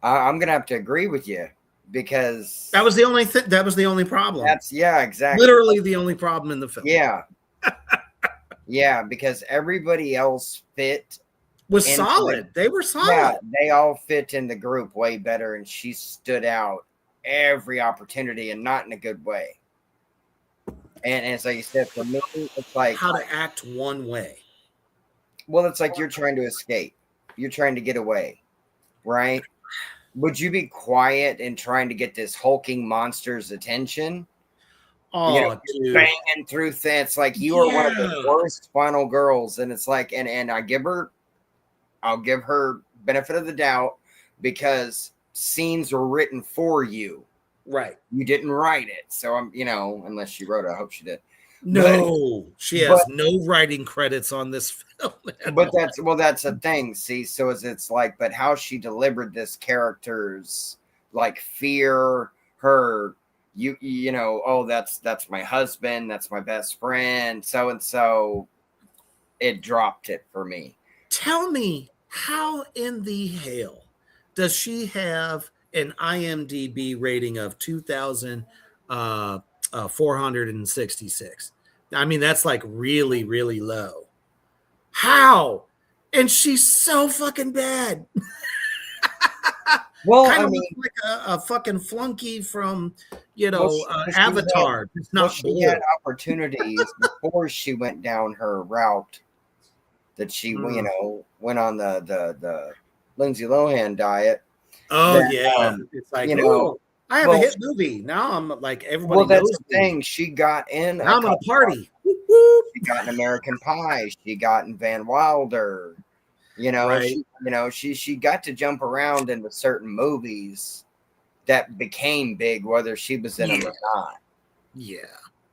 I'm gonna have to agree with you, because that was the only thing. That was the only problem. Exactly. Literally the only problem in the film. Yeah. Yeah, because everybody else was solid. They were solid. Yeah, they all fit in the group way better, and she stood out every opportunity, and not in a good way. And so you said, for me, it's like how to act one way. Well, it's like you're trying to escape. You're trying to get away, right? Would you be quiet and trying to get this hulking monster's attention? Oh, dude. banging through things. It's like you are one of the Yeah. worst final girls, and it's like, and I'll give her benefit of the doubt because scenes were written for you. Right. You didn't write it, so I'm, unless she wrote it, I hope she did. No, she has no writing credits on this film. But that's a thing. See, so it's like, but how she delivered this character's like fear, her, oh, that's my husband, that's my best friend, so and so, it dropped it for me. Tell me, how in the hell does she have an IMDb rating of 2,466? I mean, that's like really, really low. How? And she's so fucking bad. Well, Kind I of mean, looks like a fucking flunky from, Well, Avatar. It's not she blue. had opportunities before she went down her route that she, went on the Lindsay Lohan diet. Oh, that, yeah. It's like, I have a hit movie. Now I'm like, everybody well, that's knows the thing. She got in. Now I'm gonna party. She got in American Pie. She got in Van Wilder. Right. She got to jump around into certain movies that became big, whether she was in them or not. Yeah.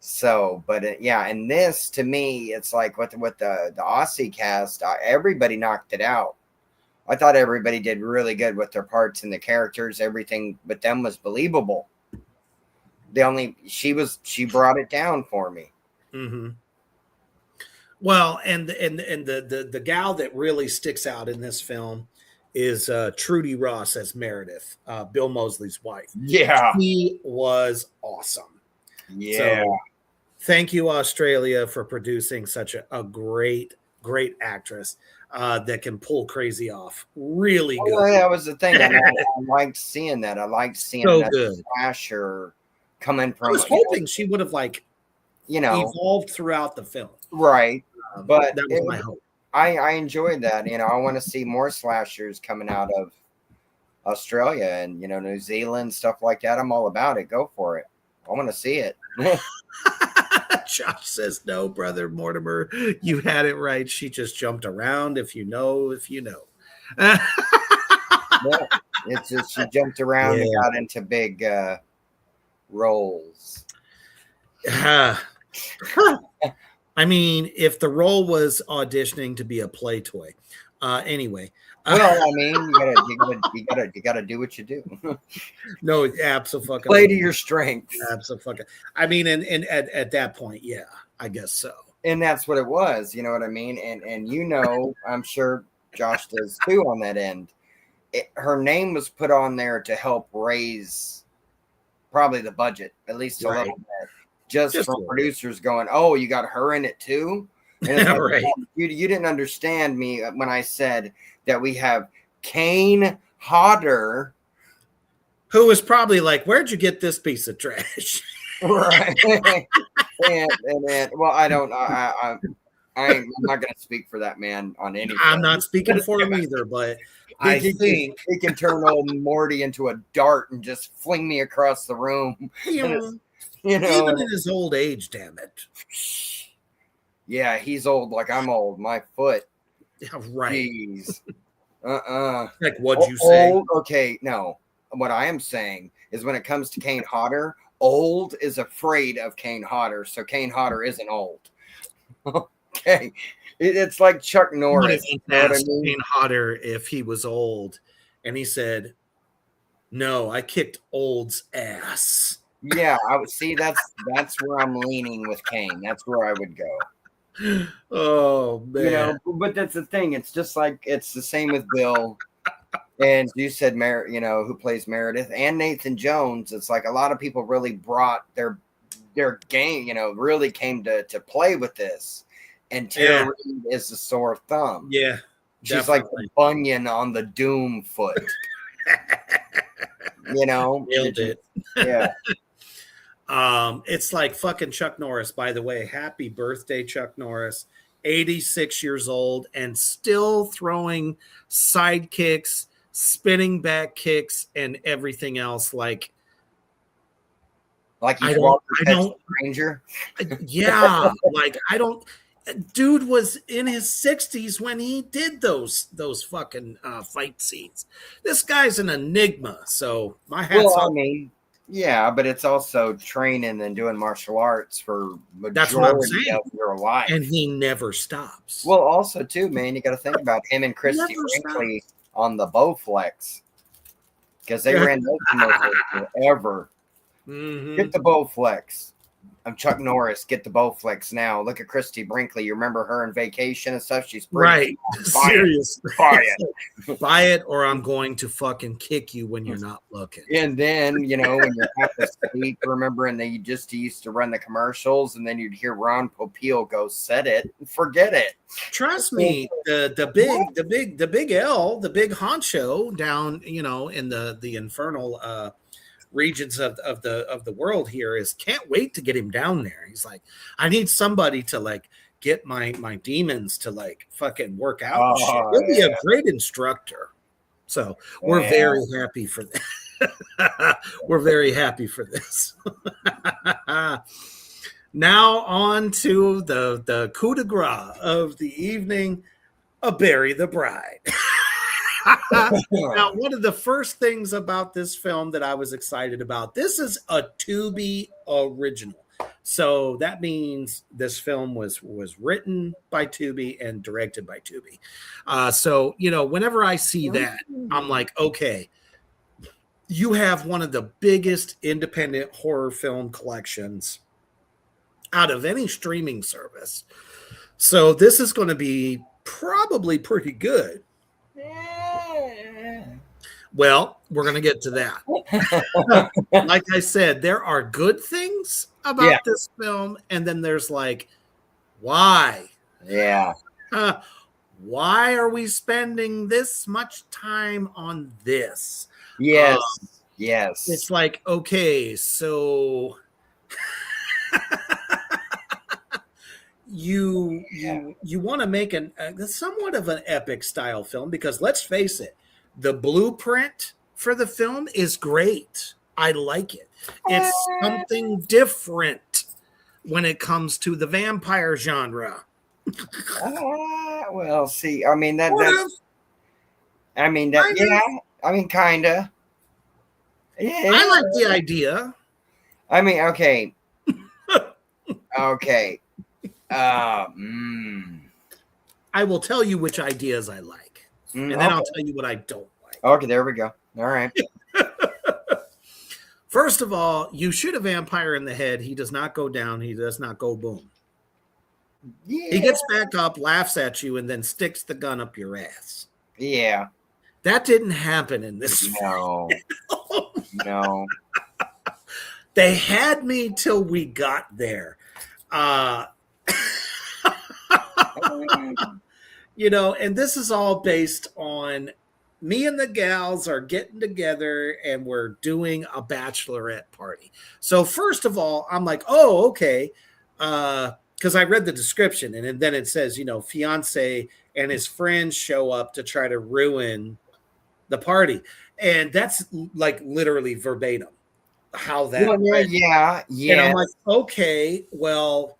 So, but and this to me, it's like with the Aussie cast, everybody knocked it out. I thought everybody did really good with their parts and the characters. Everything but them was believable. She brought it down for me. Mm-hmm. Well, and the gal that really sticks out in this film is Trudy Ross as Meredith, Bill Moseley's wife. Yeah, she was awesome. Yeah. So, thank you, Australia, for producing such a great actress that can pull crazy off. Really good. Well, that was the thing. I liked seeing that. I liked seeing So that good. slasher coming from. I was hoping she would have evolved throughout the film. Right. But that was my hope. I enjoyed that. I want to see more slashers coming out of Australia and New Zealand, stuff like that. I'm all about it. Go for it. I want to see it. Josh says, no, brother Mortimer, you had it right. She just jumped around. If you know. Yeah, it's just she jumped around and got into big roles. I mean, if the role was auditioning to be a play toy. Anyway. Well, I mean, you gotta do what you do. No, absolutely. Play to your strengths. Absolutely. I mean, and at that point, yeah, I guess so. And that's what it was. You know what I mean? And I'm sure Josh does too on that end. Her name was put on there to help raise probably the budget, at least a little bit. Just from producers going, oh, you got her in it too? And it's like, Right. You didn't understand me when I said that we have Kane Hodder, who was probably like, where'd you get this piece of trash? Right. and well, I'm not going to speak for that man on anything. I'm not speaking for him either, but I think he can turn old Morty into a dart and just fling me across the room. even in his old age, damn it. Yeah, he's old like I'm old. My foot. Yeah, right. Jeez. Like, what'd you say? Old, okay, no. What I am saying is when it comes to Kane Hodder, old is afraid of Kane Hodder, so Kane Hodder isn't old. Okay. It's like Chuck Norris. You know what I mean? Kane Hodder if he was old, and he said, no, I kicked old's ass. Yeah, I would see that's where I'm leaning with Kane. That's where I would go. Oh man. But that's the thing. It's just like it's the same with Bill. And you said who plays Meredith and Nathan Jones. It's like a lot of people really brought their game, really came to play with this. And Tara Reid is the sore thumb. Yeah. She's definitely like the Bunyan on the Doom foot. Nailed it. Yeah. It's like fucking Chuck Norris, by the way. Happy birthday, Chuck Norris. 86 years old and still throwing side kicks, spinning back kicks, and everything else. Like, Like I he's don't- Walter I Pet don't- Stranger. Yeah, like I don't. Dude was in his 60s when he did those fucking fight scenes. This guy's an enigma. So my hats Well, I off. mean, yeah, but it's also training and doing martial arts for That's what I'm majority saying. of your life. And he never stops. Well, also too, man, you got to think about him and Christy Never Brinkley on the Bowflex because they ran those commercials forever. Mhm. Get the Bowflex. I'm Chuck Norris. Get the Bowflex now. Look at Christy Brinkley. You remember her in Vacation and stuff? She's pretty. Right. Buy it. Seriously. Buy it. Buy it or I'm going to fucking kick you when you're not looking. And then, you know, when you're half asleep, remember, and they used to run the commercials, and then you'd hear Ron Popeil go, "Set it, forget it." Trust me, the big L, the big honcho down, you know, in the infernal regions of the world here is can't wait to get him down there. He's like, I need somebody to like get my demons to like fucking work out. And shit. He'll be a great instructor. So we're very happy for that. We're very happy for this. Now on to the coup de grace of the evening, Bury the Bride. Now, one of the first things about this film that I was excited about, this is a Tubi original. So that means this film was written by Tubi and directed by Tubi. So, you know, whenever I see that, I'm like, okay, you have one of the biggest independent horror film collections out of any streaming service. So this is going to be probably pretty good. Well, we're going to get to that. Like I said, there are good things about this film, and then there's like, why? Yeah. Why are we spending this much time on this? Yes. Yes. It's like, okay, so you want to make somewhat of an epic style film, because let's face it, the blueprint for the film is great. I like it. It's something different when it comes to the vampire genre. Well, see, I mean kinda. Yeah. I like the idea. I mean, okay. Okay. I will tell you which ideas I like, and then I'll tell you what I don't like. Okay, there we go. All right. First of all, you shoot a vampire in the head. He does not go down. He does not go boom. Yeah. He gets back up, laughs at you, and then sticks the gun up your ass. Yeah. That didn't happen in this No. No. They had me till we got there. You know, and this is all based on me and the gals are getting together and we're doing a bachelorette party. So first of all, I'm like, oh, okay. Because I read the description, and then it says, you know, fiance and his friends show up to try to ruin the party. And that's like literally verbatim how that read. Yeah. And I'm like, okay, well,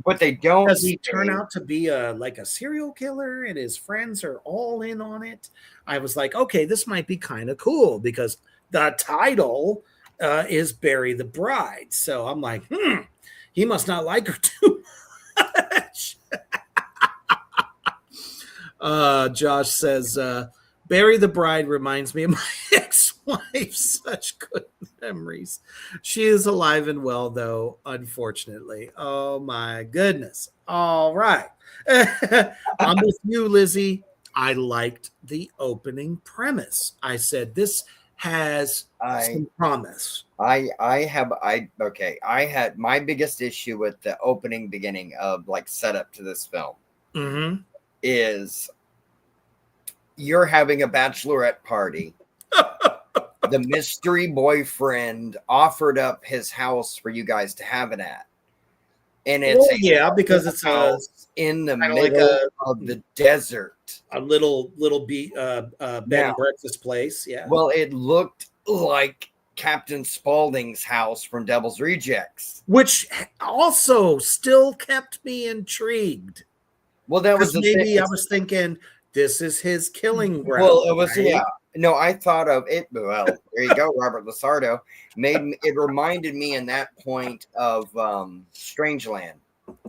But they don't. Does he turn out to be like a serial killer and his friends are all in on it? I was like, okay, this might be kind of cool because the title is Bury the Bride. So I'm like, he must not like her too much. Josh says, Bury the Bride reminds me of my ex-wife. Such good memories. She is alive and well, though, unfortunately. Oh, my goodness. All right. I'm with you, Lizzie. I liked the opening premise. I said, this has some promise. I had my biggest issue with the beginning of like setup to this film is you're having a bachelorette party. The mystery boyfriend offered up his house for you guys to have it at. And it's because it's in the middle like of the desert. A little bed and breakfast place. Yeah. Well, it looked like Captain Spaulding's house from Devil's Rejects, which also still kept me intrigued. Well, that was Because the maybe thing. I was thinking this is his killing ground. Well, it was right? yeah. No, I thought of it. Well, there you go. Robert Lasardo it reminded me in that point of Strangeland.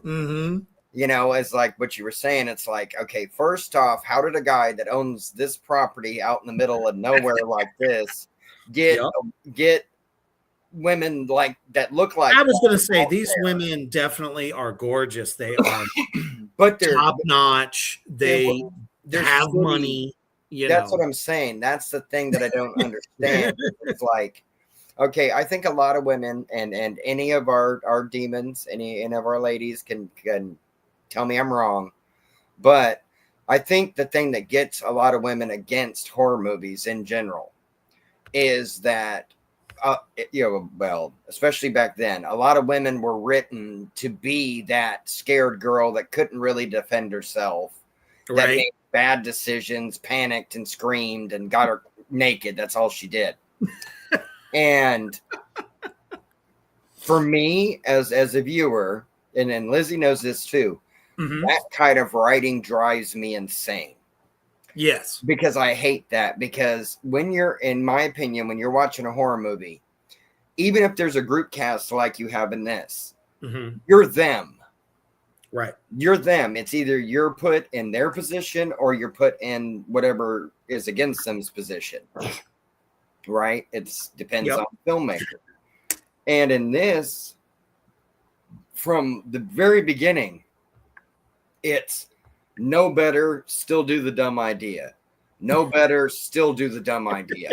Mm-hmm. You know, as like what you were saying, it's like, okay, first off, how did a guy that owns this property out in the middle of nowhere like this get women like that look like? I was going to say these women definitely are gorgeous. They are, but they're top notch. They have shitty. Money. That's what I'm saying. That's the thing that I don't understand. It's like, okay, I think a lot of women and any of our demons, any of our ladies can tell me I'm wrong, but I think the thing that gets a lot of women against horror movies in general is that, well, especially back then, a lot of women were written to be that scared girl that couldn't really defend herself, that made bad decisions, panicked and screamed and got her naked. That's all she did. And for me, as a viewer, and Lizzie knows this too, that kind of writing drives me insane. Yes. Because I hate that. Because when you're, in my opinion, when you're watching a horror movie, even if there's a group cast like you have in this, you're them. Right. You're them. It's either you're put in their position or you're put in whatever is against them's position. Right? It depends on the filmmaker. And in this, from the very beginning, it's no better, still do the dumb idea. No better, still do the dumb idea.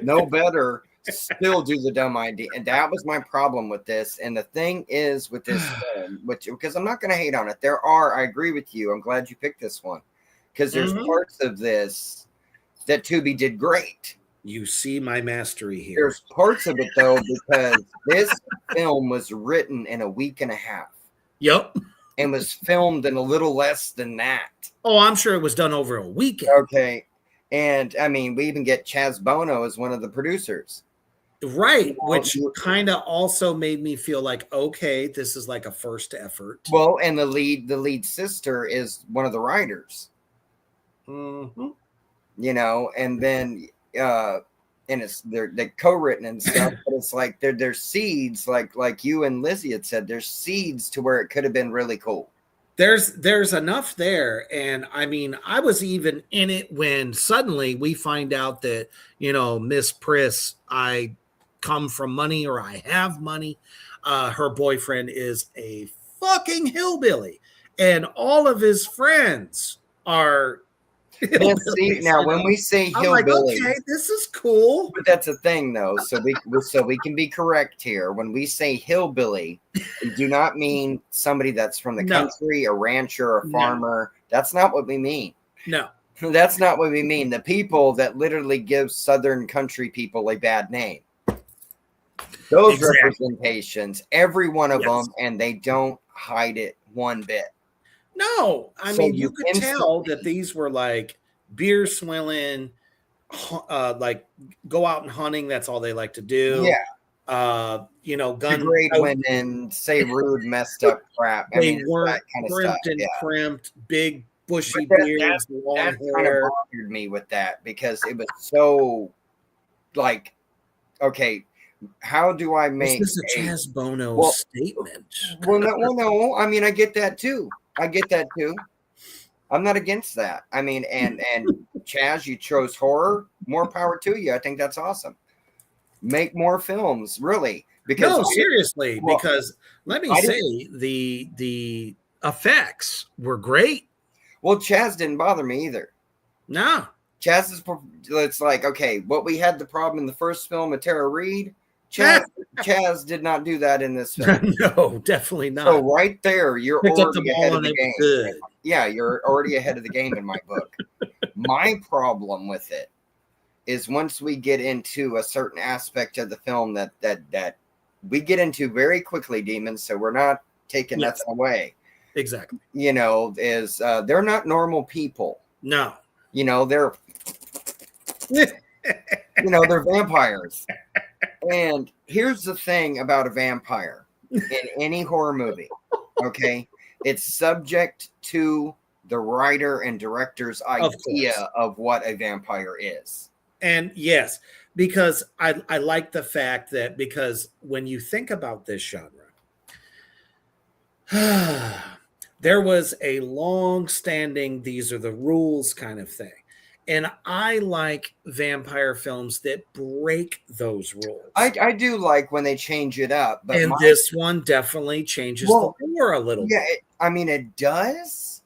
No better, still do the dumb idea. And that was my problem with this. And the thing is with this film, because I'm not going to hate on it. I agree with you. I'm glad you picked this one. Because there's parts of this that Tubi did great. You see my mastery here. There's parts of it, though, because this film was written in a week and a half. Yep. And was filmed in a little less than that. Oh, I'm sure it was done over a weekend. Okay. And, I mean, we even get Chaz Bono as one of the producers. Right, which kind of also made me feel like, okay, this is like a first effort. Well, and the lead sister is one of the writers. You know, and then and they're co-written and stuff, but it's like there's seeds, like you and Lizzie had said, there's seeds to where it could have been really cool. There's enough there. And I mean, I was even in it when suddenly we find out that, Miss Priss, I come from money or I have money. Her boyfriend is a fucking hillbilly and all of his friends are now when we say hillbilly, like, okay, this is cool. But that's a thing though. So we can be correct here. When we say hillbilly, we do not mean somebody that's from the country, a rancher, a farmer. That's not what we mean. No. That's not what we mean. The people that literally give Southern country people a bad name. Those representations, every one of them, and they don't hide it one bit. No, I mean, you could tell that these were like beer swilling, like go out and hunting. That's all they like to do. Yeah. Gun grade women, say rude, messed up crap. They weren't kind of crimped stuff. and crimped, big bushy beards, long that hair. kind of bothered me with that because it was so like, okay, how do I make this is a Chaz Bono statement? No. I mean, I get that too. I'm not against that. I mean, and Chaz, you chose horror. More power to you. I think that's awesome. Make more films, really. Because seriously, because let me say the effects were great. Well, Chaz didn't bother me either. No. Chaz is, it's like, okay, what we had the problem in the first film with Tara Reid, Chaz did not do that in this film. No, definitely not. So right there, you're already ahead of the game. Good. Yeah, you're already ahead of the game in my book. My problem with it is once we get into a certain aspect of the film that we get into very quickly, demons, so we're not taking nothing away. Exactly. Is they're not normal people. No. They're they're vampires. And here's the thing about a vampire in any horror movie, okay? It's subject to the writer and director's idea of what a vampire is. And yes, because I like the fact that because when you think about this genre, there was a long-standing these are the rules kind of thing. And I like vampire films that break those rules. I do like when they change it up, but this one definitely changes the lore a little bit. I mean, it does,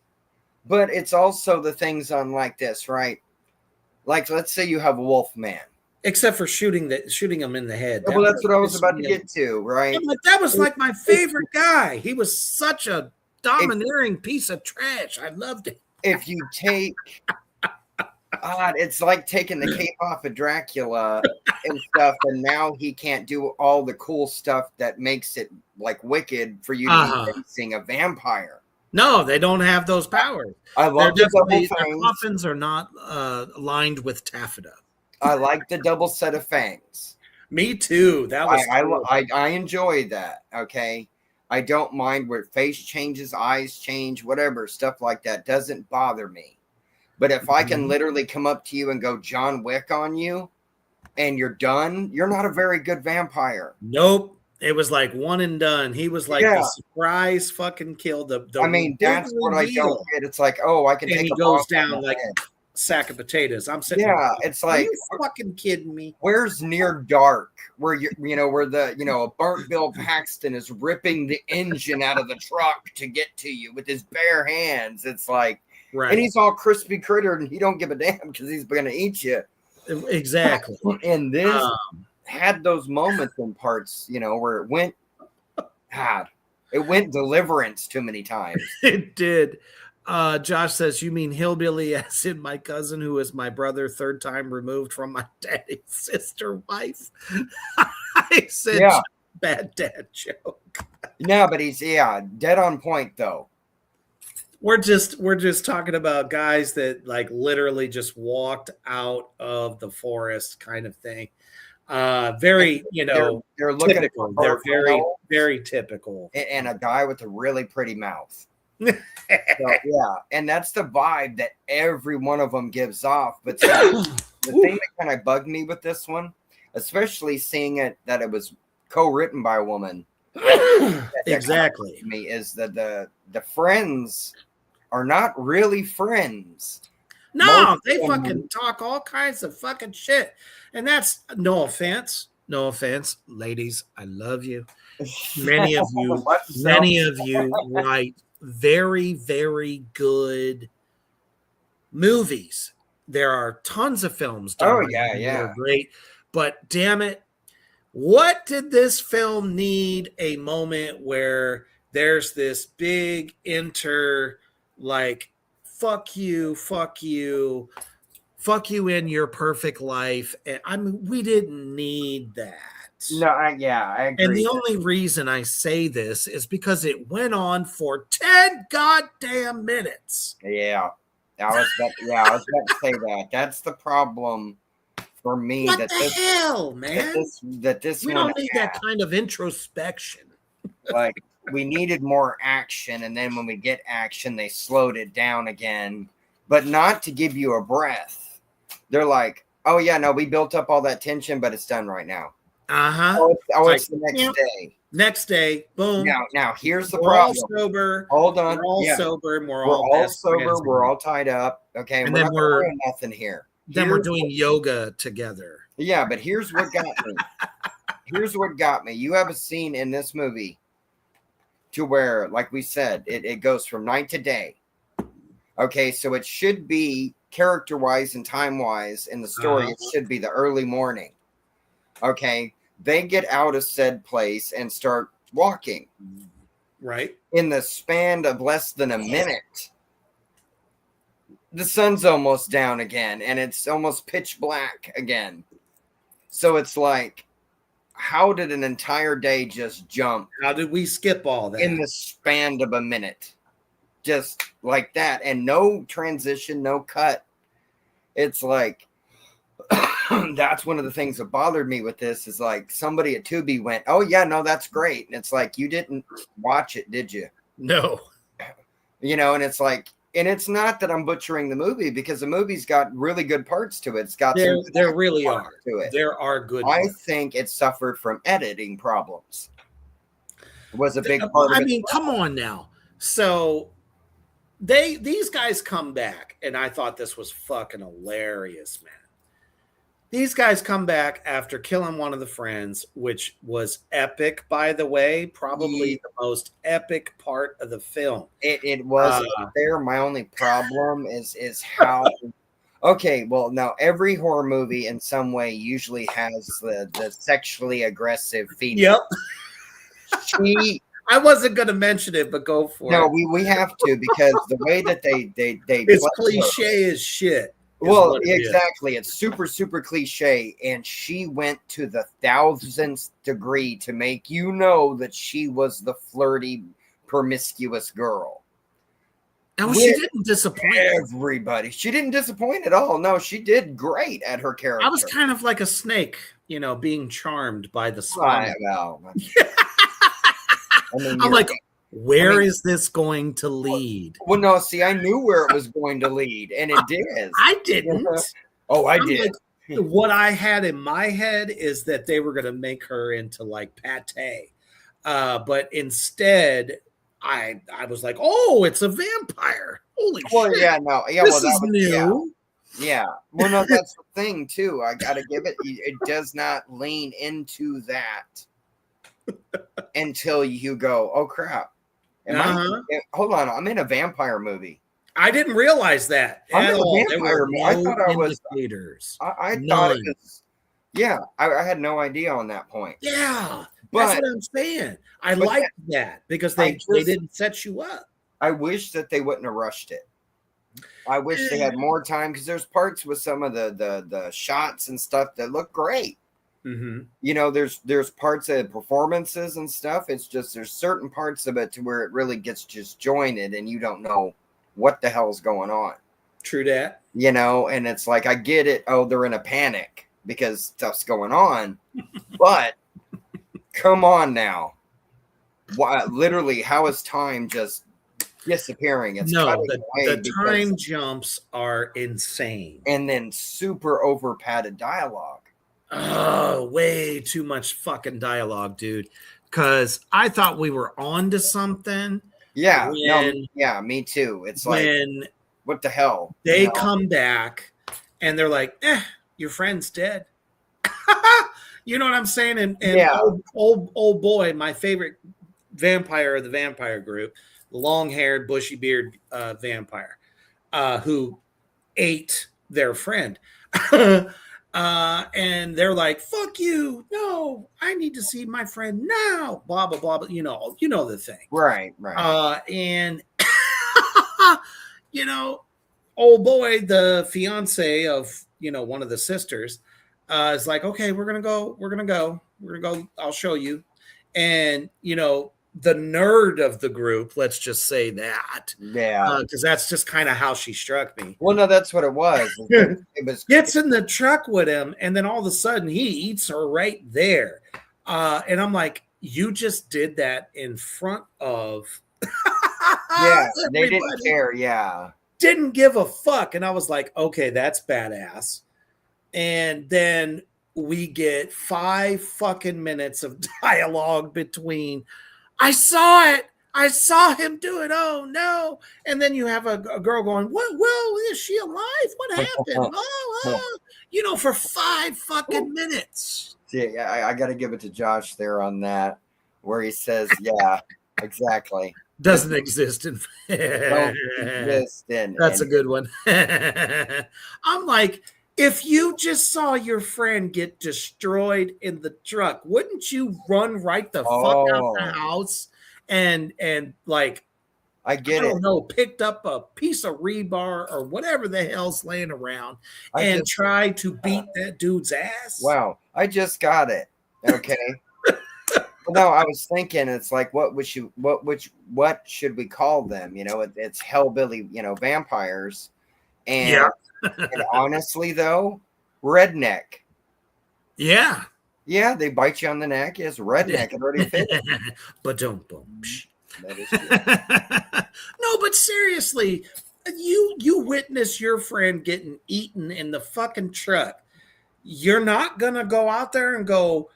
but it's also the things on like this, right? Like, let's say you have Wolfman. Except for shooting him in the head. Well, that's what I was about to get to, right? Like, that was like my favorite guy. He was such a domineering piece of trash. I loved it. If you take, it's like taking the cape off of Dracula and stuff, and now he can't do all the cool stuff that makes it like wicked for you to be facing a vampire. No, they don't have those powers. I love the double their fangs. coffins are not lined with taffeta. I like the double set of fangs. Me too. That was I enjoy that. Okay. I don't mind where face changes, eyes change, whatever, stuff like that doesn't bother me. But if I can literally come up to you and go John Wick on you and you're done, you're not a very good vampire. Nope. It was like one and done. He was like the surprise fucking kill. I mean, that's what I don't get. It's like, oh, I can take he a goes down like a sack of potatoes. I'm sitting there, it's like, are you fucking kidding me? Where's Near Dark? Where where the burnt Bill Paxton is ripping the engine out of the truck to get to you with his bare hands. It's like, and he's all crispy crittered and he don't give a damn because he's gonna eat you. Exactly. And this had those moments in parts, where it went Deliverance too many times. It did. Josh says, you mean hillbilly as in my cousin who is my brother, third time removed from my daddy's sister wife? I said bad dad joke. No, but he's dead on point though. We're just talking about guys that like literally just walked out of the forest kind of thing. Very, they're looking typical. They're very, very typical. And a guy with a really pretty mouth. So, and that's the vibe that every one of them gives off. But the thing that kind of bugged me with this one, especially seeing that it was co-written by a woman, exactly, to me is that the friends are not really friends. No, they fucking talk all kinds of fucking shit, and that's no offense, ladies. I love you. Many of you write very, very good movies. There are tons of films. They're great. But damn it, what did this film need? A moment where there's this big fuck you in your perfect life. And I mean, we didn't need that. No, I agree. And the only reason I say this is because it went on for 10 goddamn minutes. Yeah. I was about to say that. That's the problem for me. What the hell, man? We don't need that kind of introspection. Like, we needed more action, and then when we get action, they slowed it down again, but not to give you a breath. They're like, oh yeah, no, we built up all that tension, but it's done right now. It's the next day. Next day, boom. Now here's the problem. All sober. Hold on. We're all sober. And we're all sober. We're all tied up. Okay, and then we're doing nothing here. Then we're doing yoga together. Yeah, but here's what got me. You have a scene in this movie to where, like we said, it goes from night to day. Okay, so it should be character-wise and time-wise in the story. It should be the early morning. Okay, they get out of said place and start walking. Right. In the span of less than a minute, the sun's almost down again, and it's almost pitch black again. So it's like, how did an entire day just jump? How did we skip all that? In the span of a minute. Just like that. And no transition, no cut. It's like, That's one of the things that bothered me with this is like somebody at Tubi went, "Oh yeah, no, that's great," and it's like you didn't watch it, did you? No. You know, and it's like, and it's not that I'm butchering the movie because the movie's got really good parts to it. It's got There really parts are. to it. There are good I parts. think it suffered from editing problems. It was a big part of it. I mean, come on now. So these guys come back, and I thought this was fucking hilarious, man. These guys come back after killing one of the friends, which was epic, by the way. Probably the most epic part of the film. It was there. My only problem is how. Okay, well, now every horror movie in some way usually has the sexually aggressive female. Yep. I wasn't going to mention it, but go for it. No, we have to because the way that they it's cliche as shit. Well, exactly. It's super, super cliche. And she went to the 1000th degree to make you know that she was the flirty, promiscuous girl. And she didn't disappoint everybody. She didn't disappoint at all. No, she did great at her character. I was kind of like a snake, you know, being charmed by the spider. I'm like, where is this going to lead? Well, no, see, I knew where it was going to lead, and it did. I didn't. I did. Like, what I had in my head is that they were going to make her into like pate. But instead, I was like, oh, it's a vampire. Holy shit. Yeah, no. Yeah, this is new. Yeah. Well, no, that's the thing, too. I got to give it does not lean into that until you go, oh, crap. Hold on, I'm in a vampire movie. I didn't realize that. I'm in a vampire movie. I thought I was. I thought it was. Yeah, I had no idea on that point. Yeah, that's what I'm saying. I like that because they didn't set you up. I wish that they wouldn't have rushed it. I wish they had more time because there's parts with some of the shots and stuff that look great. Mm-hmm. You know, there's parts of performances and stuff. It's just there's certain parts of it to where it really gets disjointed and you don't know what the hell's going on. True that. You know, and it's like I get it. Oh, they're in a panic because stuff's going on, but come on now. Why? Literally, how is time just disappearing? It's the time jumps are insane, and then super over padded dialogue. Oh, way too much fucking dialogue, dude. Because I thought we were on to something. Yeah, me too. It's like, what the hell? They come back and they're like, your friend's dead. You know what I'm saying? And old boy, my favorite vampire of the vampire group, the long-haired, bushy-beard vampire who ate their friend. And they're like, fuck you. No, I need to see my friend now. Blah, blah, blah. But you know the thing. Right. And, old boy, the fiance of, one of the sisters is like, okay, we're going to go. I'll show you. And, the nerd of the group, let's just say that. Yeah. Because that's just kind of how she struck me. Well, no, that's what it was. It was gets in the truck with him, and then all of a sudden he eats her right there. And I'm like, you just did that in front of yeah, they didn't care. Yeah. Didn't give a fuck. And I was like, okay, that's badass. And then we get 5 fucking minutes of dialogue between I saw it. I saw him do it. Oh no! And then you have a girl going, "What? Well, is she alive? What happened?" For 5 fucking minutes. Yeah, I got to give it to Josh there on that, where he says, "Yeah, exactly." Doesn't exist in. That's a good one. I'm like, if you just saw your friend get destroyed in the truck, wouldn't you run right the fuck out the house and like, I don't know, picked up a piece of rebar or whatever the hell's laying around and try to beat that dude's ass? Wow, I just got it. Okay. No, I was thinking it's like, what should we call them? It's hellbilly, vampires. And, and honestly, though, redneck. Yeah. Yeah, they bite you on the neck. Yes, redneck. It already fits. But don't boom. That is true. No, but seriously, you witness your friend getting eaten in the fucking truck. You're not gonna go out there and go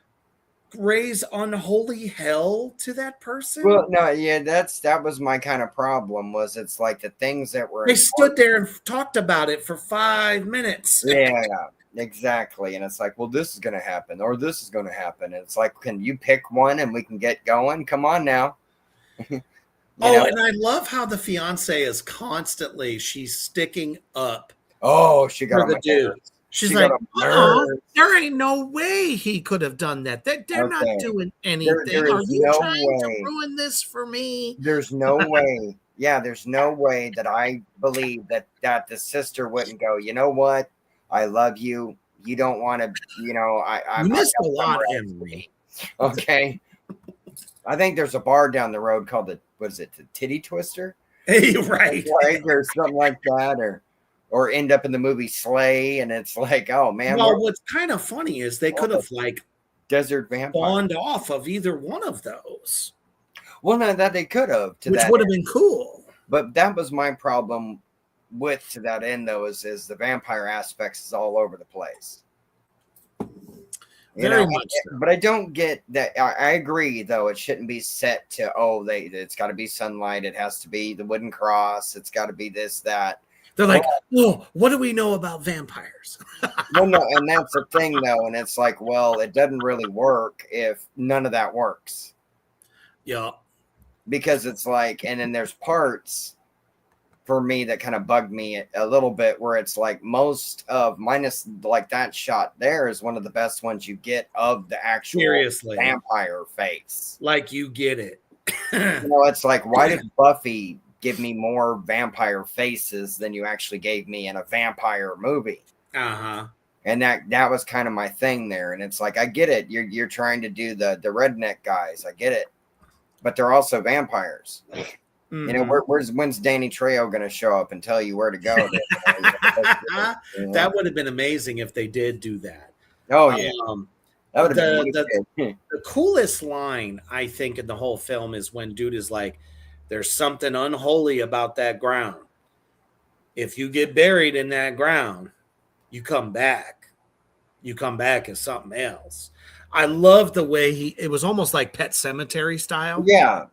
raise unholy hell to that person. Well, no, yeah, that was my kind of problem. Was it's like the things that were They stood there and talked about it for 5 minutes. Yeah, exactly. And it's like, well, this is going to happen or this is going to happen. And it's like, can you pick one and we can get going? Come on now. You know? And I love how the fiance is constantly, she's sticking up. Oh, she got for on the my dude. nerves. She's She like, got on my nerves. there ain't no way he could have done that. They're not Okay. doing anything. There Are is you no trying way. to ruin this for me? There's no way. Yeah, there's no way that I believe that the sister wouldn't go, you know what? I love you. You don't want to, I missed got a lot, somewhere else to Henry. be. Okay. I think there's a bar down the road called the Titty Twister? Hey, right. Like, or something like that, or end up in the movie Slay, and it's like, oh man. Well, what's kind of funny is they could have like Desert Vampire spawned off of either one of those. Well, no, that they could have, which would have been cool. But that was my problem with to that end, though, is the vampire aspects is all over the place. Very much so. But I don't get that. I agree, though. It shouldn't be set to it's got to be sunlight. It has to be the wooden cross. It's got to be this, that. They're like, oh, what do we know about vampires? Well, no, and that's the thing, though. And it's like, well, it doesn't really work if none of that works. Yeah. Because it's like, and then there's parts for me that kind of bugged me a little bit where it's like most of minus like that shot there is one of the best ones you get of the actual vampire face. Like you get it. It's like, why did Buffy give me more vampire faces than you actually gave me in a vampire movie? Uh-huh. And that was kind of my thing there. And it's like, I get it. You're trying to do the redneck guys. I get it. But they're also vampires. Mm-hmm. When's Danny Trejo going to show up and tell you where to go? That would have been amazing if they did do that. Oh yeah, that would have been the coolest line I think in the whole film is when dude is like, "There's something unholy about that ground. If you get buried in that ground, you come back. You come back as something else." I love the way it was almost like Pet Cemetery style. Yeah.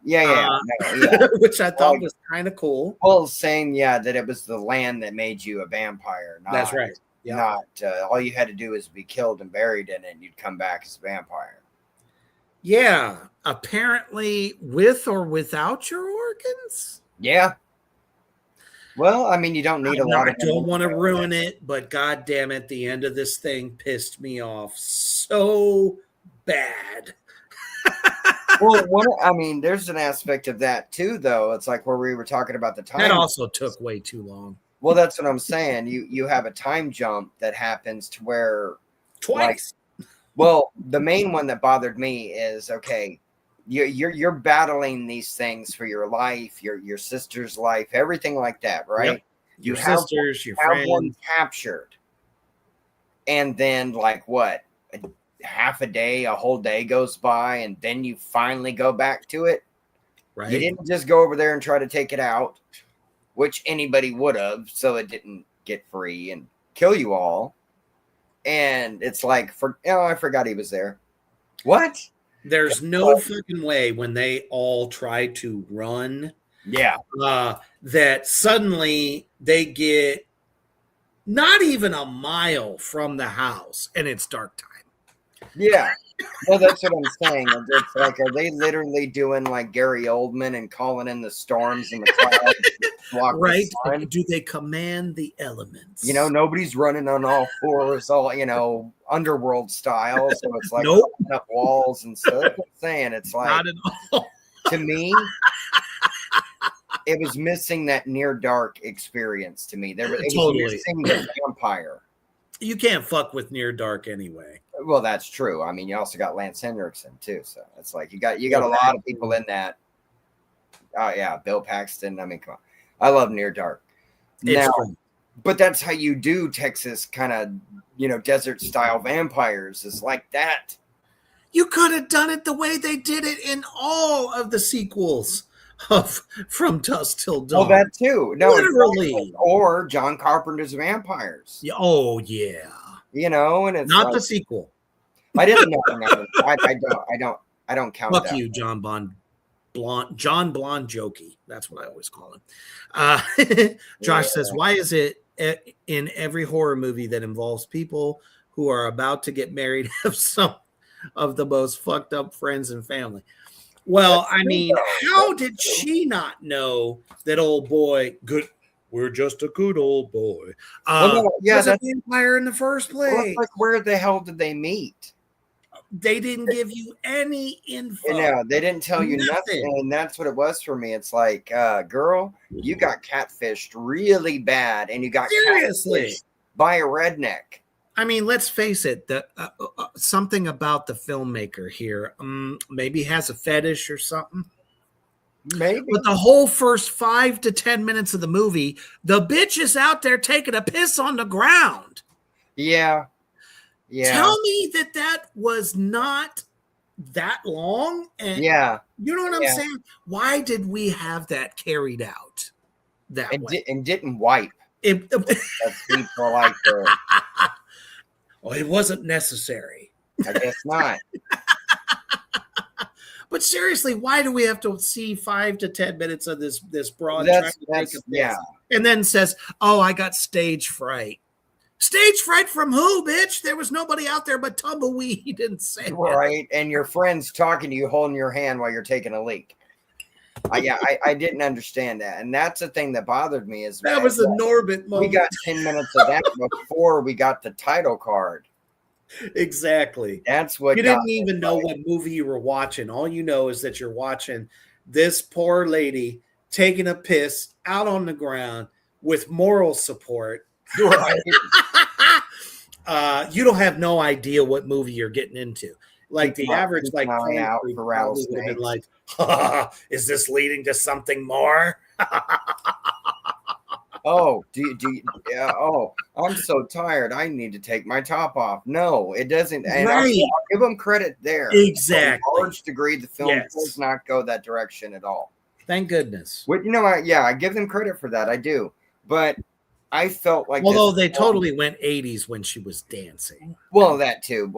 Which I thought was kind of cool. Well, saying, that it was the land that made you a vampire. That's right. Yeah. Not all you had to do is be killed and buried in it, and you'd come back as a vampire. Yeah. Apparently with or without your organs. Yeah. Well, I mean, you don't need a lot. I don't want to ruin it, but God damn it, the end of this thing pissed me off so bad. Well, there's an aspect of that too, though. It's like where we were talking about the time. That also took way too long. Well, that's what I'm saying. You have a time jump that happens to where twice. Well, the main one that bothered me is okay. You're battling these things for your life, your sister's life, everything like that, right? Yep. Your sisters, your friends. One captured, and then like what? Half a day, a whole day goes by, and then you finally go back to it. Right. You didn't just go over there and try to take it out, which anybody would have, so it didn't get free and kill you all. And it's like, I forgot he was there. What? There's no fucking way when they all try to run. Yeah. That suddenly they get not even a mile from the house and it's dark time. Yeah. Well, that's what I'm saying. It's like, are they literally doing like Gary Oldman and calling in the storms and the clouds? Right. Do they command the elements? Nobody's running on all fours, all, underworld style. So it's like up walls and stuff. I'm saying it's like, not at all. To me, it was missing that near dark experience to me. It was missing the vampire. You can't fuck with near dark anyway. Well, that's true. I mean, you also got Lance Henriksen too, so it's like you got a lot of people in that. Oh yeah, Bill Paxton. I mean, come on, I love Near Dark. Now, But that's how you do Texas kind of, desert style vampires, is like that. You could have done it the way they did it in all of the sequels of From Dusk Till Dawn. Oh, that too. No, literally. Exactly. Or John Carpenter's Vampires. Yeah, oh yeah. And it's not the sequel. I didn't know. I don't count Fuck that. you, John Blonde Jokey. That's what I always call him. Josh says, why is it in every horror movie that involves people who are about to get married have some of the most fucked up friends and family? Well, I mean, how did she not know that old boy, we're just a good old boy, was a vampire in the first place? Like, where the hell did they meet? They didn't give you any info. No, they didn't tell you nothing. And that's what it was for me. It's like, girl, you got catfished really bad, and you got catfished by a redneck. I mean, let's face it, something about the filmmaker here maybe has a fetish or something. Maybe. But the whole first 5 to 10 minutes of the movie, the bitch is out there taking a piss on the ground. Yeah. Yeah. Tell me that was not that long. And yeah. You know what I'm saying? Why did we have that carried out that way? And didn't wipe. People like well, it wasn't necessary. I guess not. But seriously, why do we have to see 5 to 10 minutes of this broad? And then says, "Oh, I got stage fright." Stage fright from who, bitch? There was nobody out there but tumbleweed and sand. Right, and your friends talking to you, holding your hand while you're taking a leak. I didn't understand that, and that's the thing that bothered me. Is that was a Norbit moment. We got 10 minutes of that before we got the title card. Exactly. That's what you didn't even know what movie you were watching. All you know is that you're watching this poor lady taking a piss out on the ground with moral support. Right. You don't have no idea what movie you're getting into. Like the average, like out for rattlesnake. Like, is this leading to something more? Oh, I'm so tired. I need to take my top off. No, it doesn't. And I'll give them credit there. Exactly. To a large degree, the film does not go that direction at all. Thank goodness. Well, I give them credit for that. I do. But I felt like, although they totally went 80s when she was dancing. Well, that too.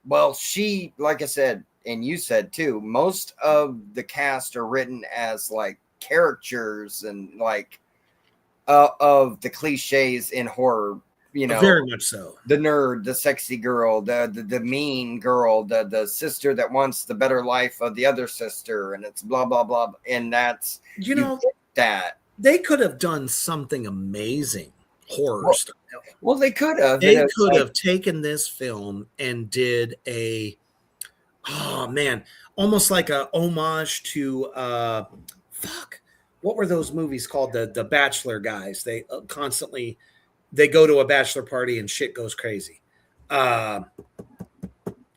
Well, she, like I said, and you said too, most of the cast are written as like caricatures and like of the cliches in horror. Very much so. The nerd, the sexy girl, the mean girl, the sister that wants the better life of the other sister, and it's blah blah blah. And that's that they could have done something amazing horror style. Well, they could have. They could have taken this film and did almost like a homage to what were those movies called? The Bachelor guys. They constantly go to a bachelor party and shit goes crazy.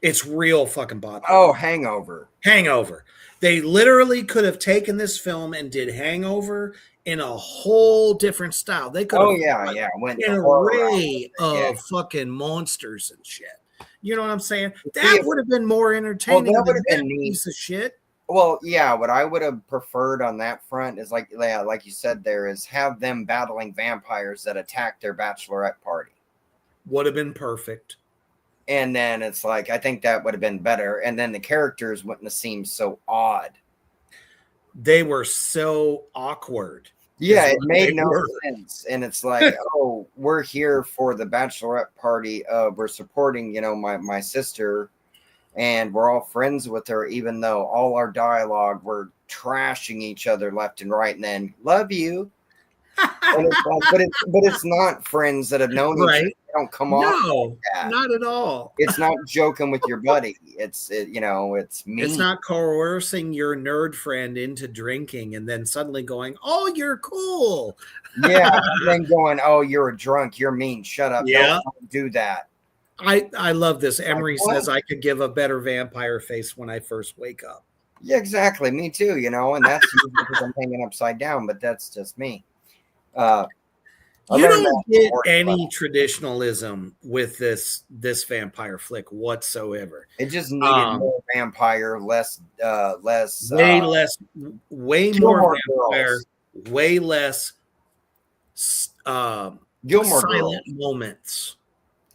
It's real fucking popular. Oh, Hangover. They literally could have taken this film and did Hangover in a whole different style. They could have went an array of fucking monsters and shit. You know what I'm saying? That would have been more entertaining than that piece of shit. Well, yeah, what I would have preferred on that front is like you said, there is have them battling vampires that attack their bachelorette party. Would have been perfect. And then it's like, I think that would have been better. And then the characters wouldn't have seemed so odd. They were so awkward. Yeah, it made no sense. And it's like, oh, we're here for the bachelorette party. We're supporting, my sister. And we're all friends with her, even though all our dialogue, we're trashing each other left and right. And then, love you. And it's like, but it's not friends that have known each other. They don't come off like that. Not at all. It's not joking with your buddy. It's mean. It's not coercing your nerd friend into drinking and then suddenly going, "Oh, you're cool." Yeah, and then going, "Oh, you're a drunk. You're mean. Shut up. Yeah, don't do that." I love this. Emery says I could give a better vampire face when I first wake up. Yeah, exactly. Me too. And that's because I'm hanging upside down, but that's just me. I You learned don't that get from any working. traditionalism with this vampire flick whatsoever. It just needed more vampire, less Way less, way more Gilmore vampire, Girls. way less Gilmore silent Girls. moments.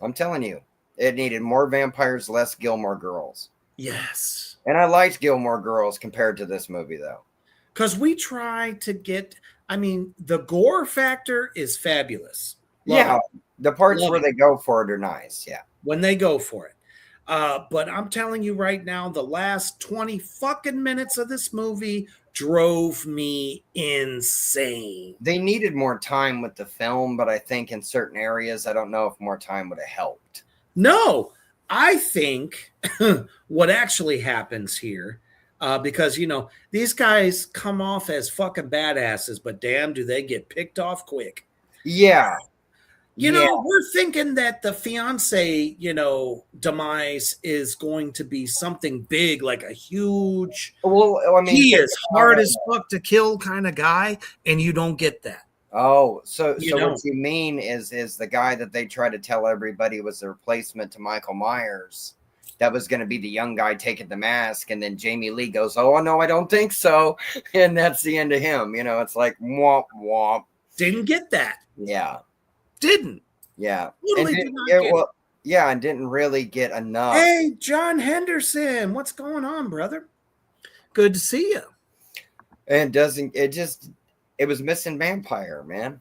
I'm telling you, it needed more vampires, less Gilmore Girls. Yes. And I liked Gilmore Girls compared to this movie, though. Because we try to get, I mean, the gore factor is fabulous. Yeah, the parts Love where it. they go for it are nice. Yeah. When they go for it. But I'm telling you right now, the last 20 fucking minutes of this movie drove me insane. They needed more time with the film, but I think in certain areas, I don't know if more time would have helped. No, I think what actually happens here, because, you know, these guys come off as fucking badasses, but damn, do they get picked off quick. Yeah. You know, we're thinking that the fiance, you know, demise is going to be something big, like a huge, Well, I mean, he is hard as fuck to kill kind of guy, and you don't get that. Oh, so You what don't. you mean is the guy that they tried to tell everybody was the replacement to Michael Myers. That was going to be the young guy taking the mask, and then Jamie Lee goes, "Oh no, I don't think so," and that's the end of him. You know, it's like womp womp. Didn't get that. Yeah, Didn't. yeah, Totally and did not get it. yeah, and didn't really get enough. Hey, John Henderson, what's going on, brother? Good to see you. And it was missing vampire, man.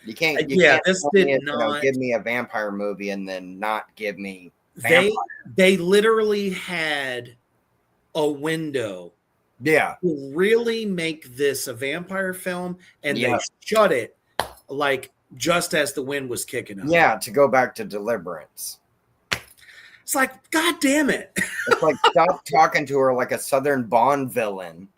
You can't. This tell did me, not. give me a vampire movie and then not give me vampire. They literally had a window. Yeah. To really make this a vampire film, and Yeah. they shut it like just as the wind was kicking up. Yeah, to go back to Deliverance. It's like, God damn it. It's like stop talking to her like a Southern Bond villain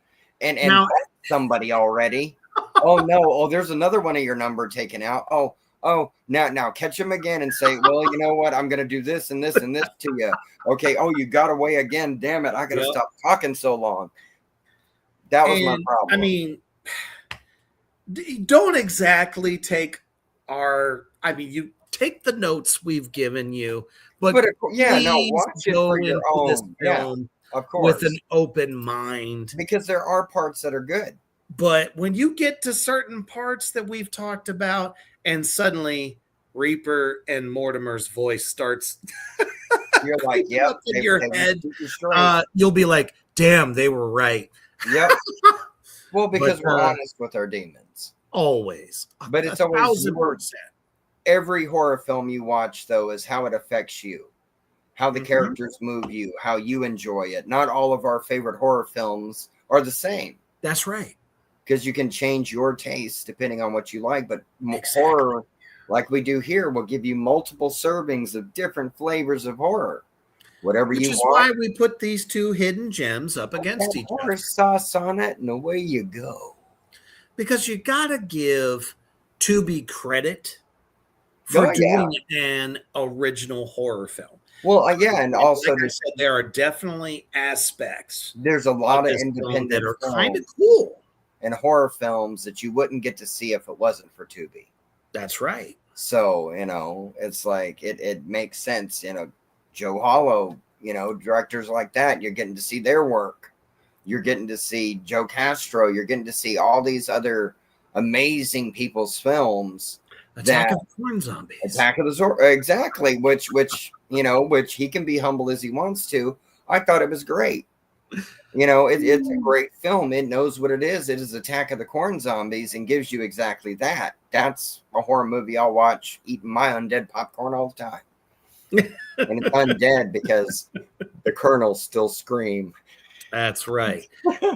and Now- somebody already. Oh no, oh there's another one of your number taken out. Oh now catch him again and say, well, you know what? I'm gonna do this and this and this to you. Okay, oh you got away again. Damn it, I gotta stop talking so long. That was my problem. I mean, don't exactly take you take the notes we've given you, but watch it go for your into this own. Yeah, film of course. with an open mind. Because there are parts that are good. But when you get to certain parts that we've talked about, and suddenly Reaper and Mortimer's voice starts, You're like, yep, up in your head, straight. you'll be like, damn, they were right. Yep. Well, because But, we're honest with our demons. Always. But it's always 1,000%. every horror film you watch, though, is how it affects you, how the Mhm. characters move you, how you enjoy it. Not all of our favorite horror films are the same That's right. because you can change your taste depending on what you like. But Exactly. horror, like we do here, will give you multiple servings of different flavors of horror. Whatever Which you is want. why we put these two hidden gems up against each other. Sauce on it, and away you go. Because you got to give Tubi credit for Oh, yeah. doing an original horror film. Well, yeah, and also like I said, there are definitely aspects there's a lot of this film independent that are kind of films cool. and horror films that you wouldn't get to see if it wasn't for Tubi. That's right. So, it's like it makes sense. Joe Hollow, directors like that, you're getting to see their work. You're getting to see Joe Castro. You're getting to see all these other amazing people's films. Attack of the Corn Zombies. Attack of the exactly, which he can be humble as he wants to. I thought it was great. It's a great film. It knows what it is. It is Attack of the Corn Zombies and gives you exactly that. That's a horror movie I'll watch eating my undead popcorn all the time. And it's undead because the kernels still scream. That's right.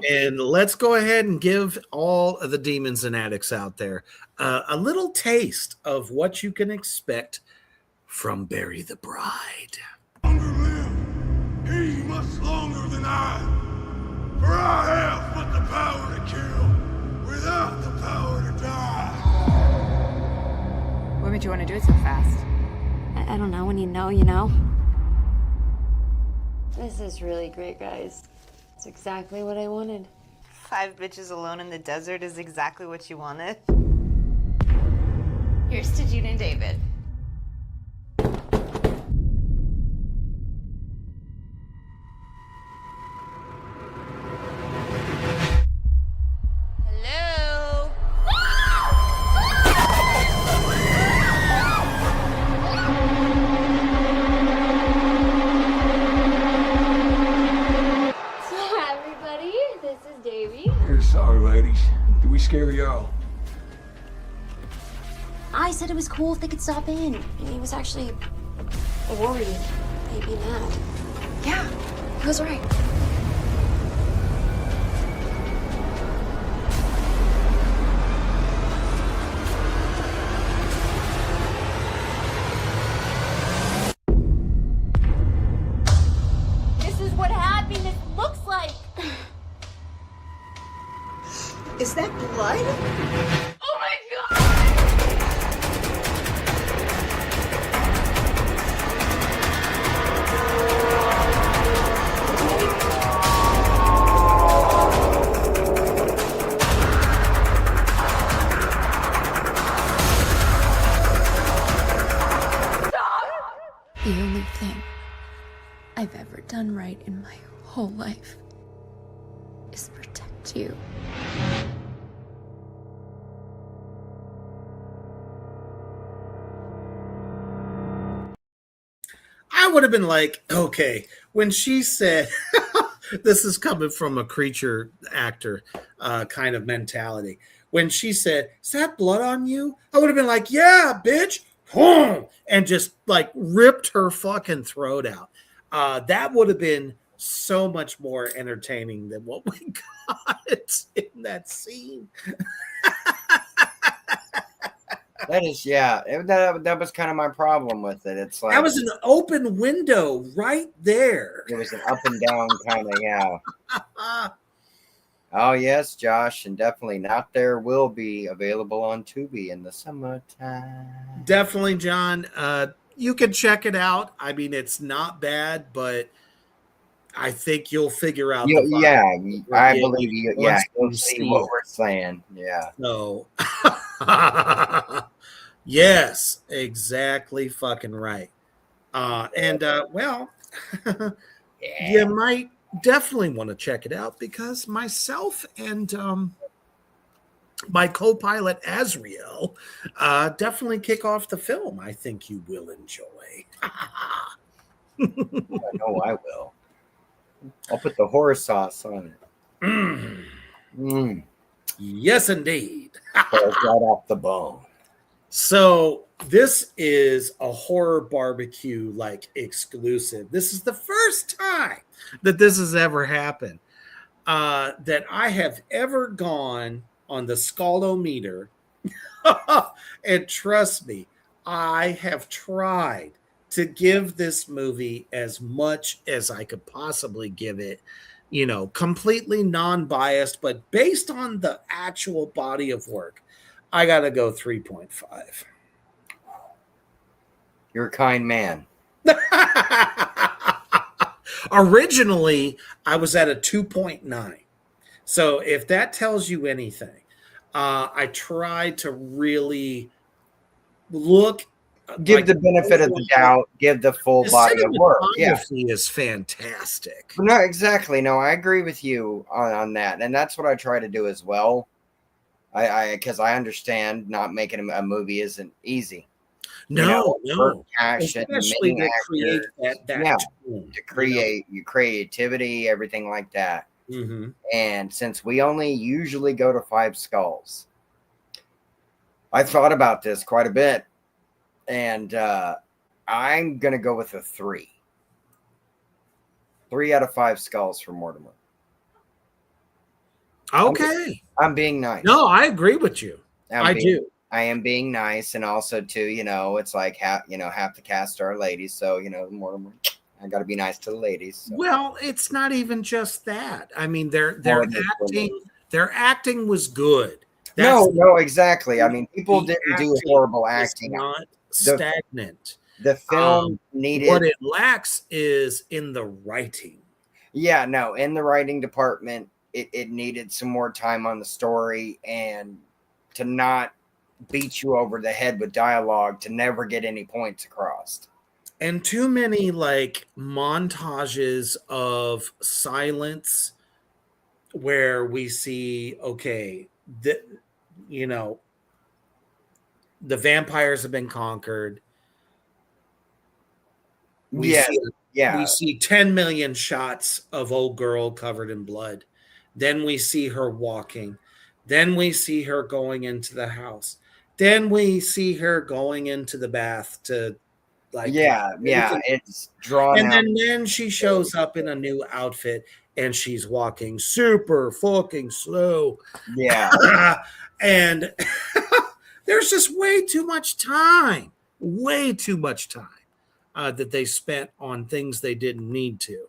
And let's go ahead and give all of the demons and addicts out there a little taste of what you can expect from Bury the Bride. Longer live, he much longer than I. For I have but the power to kill, without the power to die. What made you want to do it so fast? I don't know. When you know, you know. This is really great, guys. It's exactly what I wanted. 5 bitches alone in the desert is exactly what you wanted. Here's to June and David. Hello? Hi, everybody. This is Davy. We're sorry, ladies. Did we scare y'all? I said it was cool if they could stop in. He was actually worried, maybe mad. Yeah, he was right. This is what happiness looks like. Is that blood? Oh my god! The only thing I've ever done right in my whole life is protect you. I would have been like, okay, when she said, this is coming from a creature actor kind of mentality. When she said, is that blood on you? I would have been like, yeah, bitch. Boom, and just like ripped her fucking throat out. That would have been so much more entertaining than what we got in that scene. That is, yeah. That was kind of my problem with it. It's like That was an open window right there. it was an up and down kind of, yeah. Oh yes, Josh, and definitely Not There will be available on Tubi in the summertime. Definitely, John. You can check it out. I mean, it's not bad, but I think you'll figure out. Yeah, I Yeah, believe you. Yeah, once you'll you see see what it. we're saying. Yeah. So, yes, exactly, fucking right. Well, you might definitely want to check it out because myself and my co-pilot Azriel definitely kick off the film. I think you will enjoy. I know I will. I'll put the horror sauce on it. Yes, indeed. Falls right off the bone. So this is a horror barbecue like exclusive. This is the first time that this has ever happened. That I have ever gone on the Scaldometer. And trust me, I have tried to give this movie as much as I could possibly give it, completely non-biased, but based on the actual body of work, I got to go 3.5. You're a kind man. Originally, I was at a 2.9. So if that tells you anything, I tried to really look. Give the benefit of the doubt. Give the full body of work. Yeah, is fantastic. No, exactly. No, I agree with you on that, and that's what I try to do as well. Because I understand not making a movie isn't easy. No. Passion, especially to create that tone, to create your creativity, everything like that. Mm-hmm. And since we only usually go to 5 skulls, I thought about this quite a bit, and I'm gonna go with a 3. 3 out of 5 skulls for Mortimer. Okay, I'm being nice. No, I agree with you. I do. I am being nice, and also too, it's like half the cast are ladies, so Mortimer, I got to be nice to the ladies. So. Well, it's not even just that. I mean, their acting was good. No, exactly. I mean, people didn't do horrible acting. Not stagnant. The film needed what it lacks is in the writing. Yeah, no, in the writing department, it needed some more time on the story and to not beat you over the head with dialogue to never get any points across. And too many like montages of silence where we see, okay, you know, the vampires have been conquered. We see 10 million shots of old girl covered in blood. Then we see her walking. Then we see her going into the house. Then we see her going into the bath to it's drawn and out. then she shows up in a new outfit and she's walking super fucking slow. Yeah. And there's just way too much time that they spent on things they didn't need to.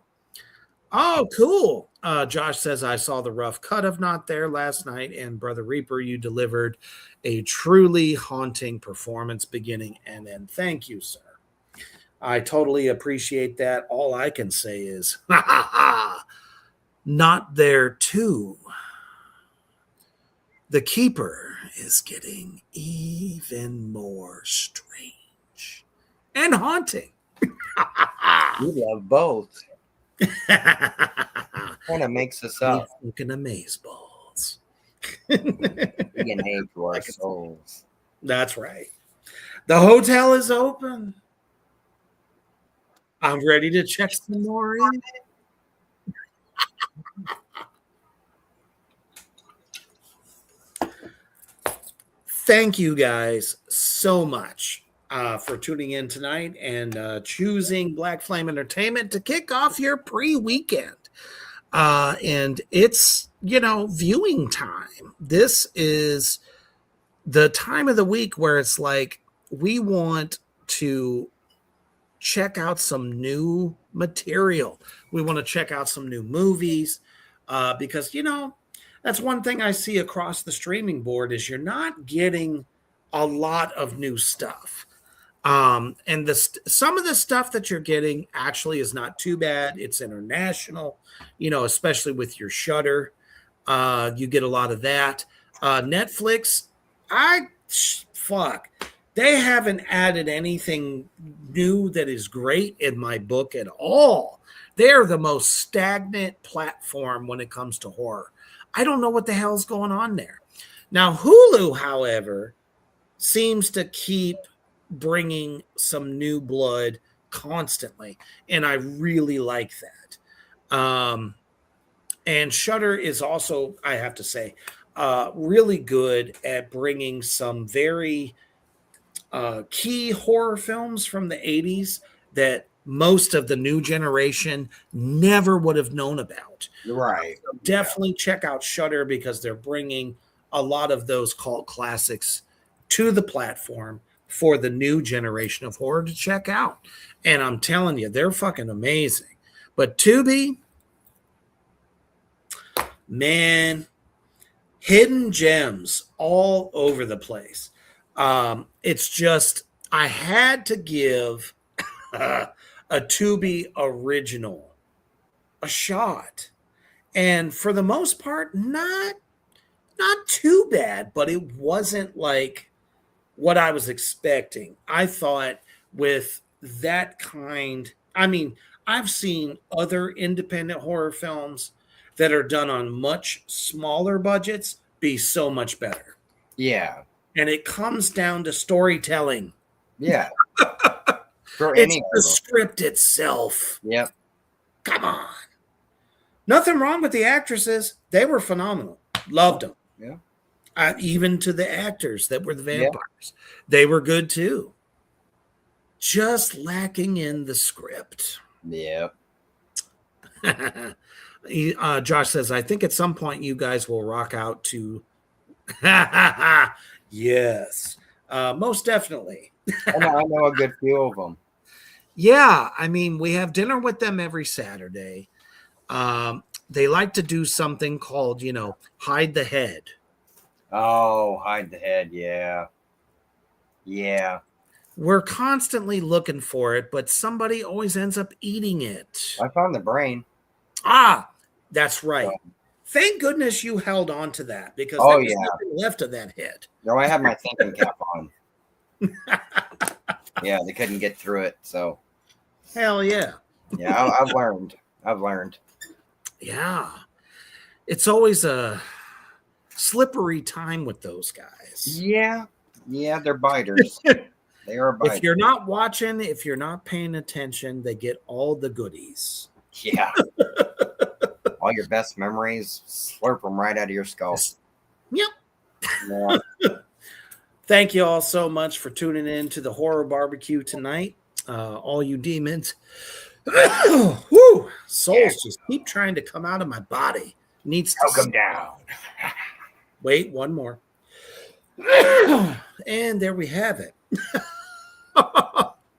Oh, cool. Josh says, I saw the rough cut of Not There last night, and Brother Reaper, you delivered a truly haunting performance beginning and end. Thank you, sir. I totally appreciate that. All I can say is, Not There too. The Keeper is getting even more strange and haunting. You love both. Kind of makes us up. Fucking amazeballs. Being age to our souls. That's right. The hotel is open. I'm ready to check some more in. Thank you guys so much for tuning in tonight and choosing Black Flame Entertainment to kick off your pre-weekend. And it's, viewing time. This is the time of the week where it's like we want to check out some new material. We want to check out some new movies because, that's one thing I see across the streaming board is you're not getting a lot of new stuff. And some of the stuff that you're getting actually is not too bad. It's international, especially with your Shudder. You get a lot of that. Netflix, they haven't added anything new that is great in my book at all. They're the most stagnant platform when it comes to horror. I don't know what the hell's going on there. Now, Hulu, however, seems to keep bringing some new blood constantly, and I really like that. And Shudder is also, I have to say, really good at bringing some very key horror films from the 80s that most of the new generation never would have known about. Right. So definitely check out Shudder because they're bringing a lot of those cult classics to the platform for the new generation of horror to check out. And I'm telling you, they're fucking amazing. But Tubi, man, hidden gems all over the place. It's just, I had to give a Tubi original a shot. And for the most part, not too bad, but it wasn't like what I was expecting. I thought with that kind, I've seen other independent horror films that are done on much smaller budgets be so much better. Yeah. And it comes down to storytelling. Yeah. It's the script itself. Yep. Come on. Nothing wrong with the actresses. They were phenomenal. Loved them. Yeah. Even to the actors that were the vampires. They were good too. Just lacking in the script. Yep. Josh says, I think at some point you guys will rock out to... Yes. Most definitely. I know a good few of them. Yeah. We have dinner with them every Saturday. They like to do something called, Hide the Head. Oh, Hide the Head. Yeah. Yeah. We're constantly looking for it, but somebody always ends up eating it. I found the brain. Ah, that's right. Thank goodness you held on to that because Oh, there was yeah. nothing left of that head. No, I have my thinking cap on. Yeah, they couldn't get through it. So, Hell yeah. yeah, I've learned. I've learned. Yeah. It's always a slippery time with those guys. Yeah. Yeah, they're biters. They are biters. If you're not watching, if you're not paying attention, they get all the goodies. Yeah. All your best memories, slurp them right out of your skull. Yep. Yeah. Thank you all so much for tuning in to the Horror Barbecue tonight. All you demons. Whew, souls just keep trying to come out of my body. Needs to come down. Wait, one more. And there we have it.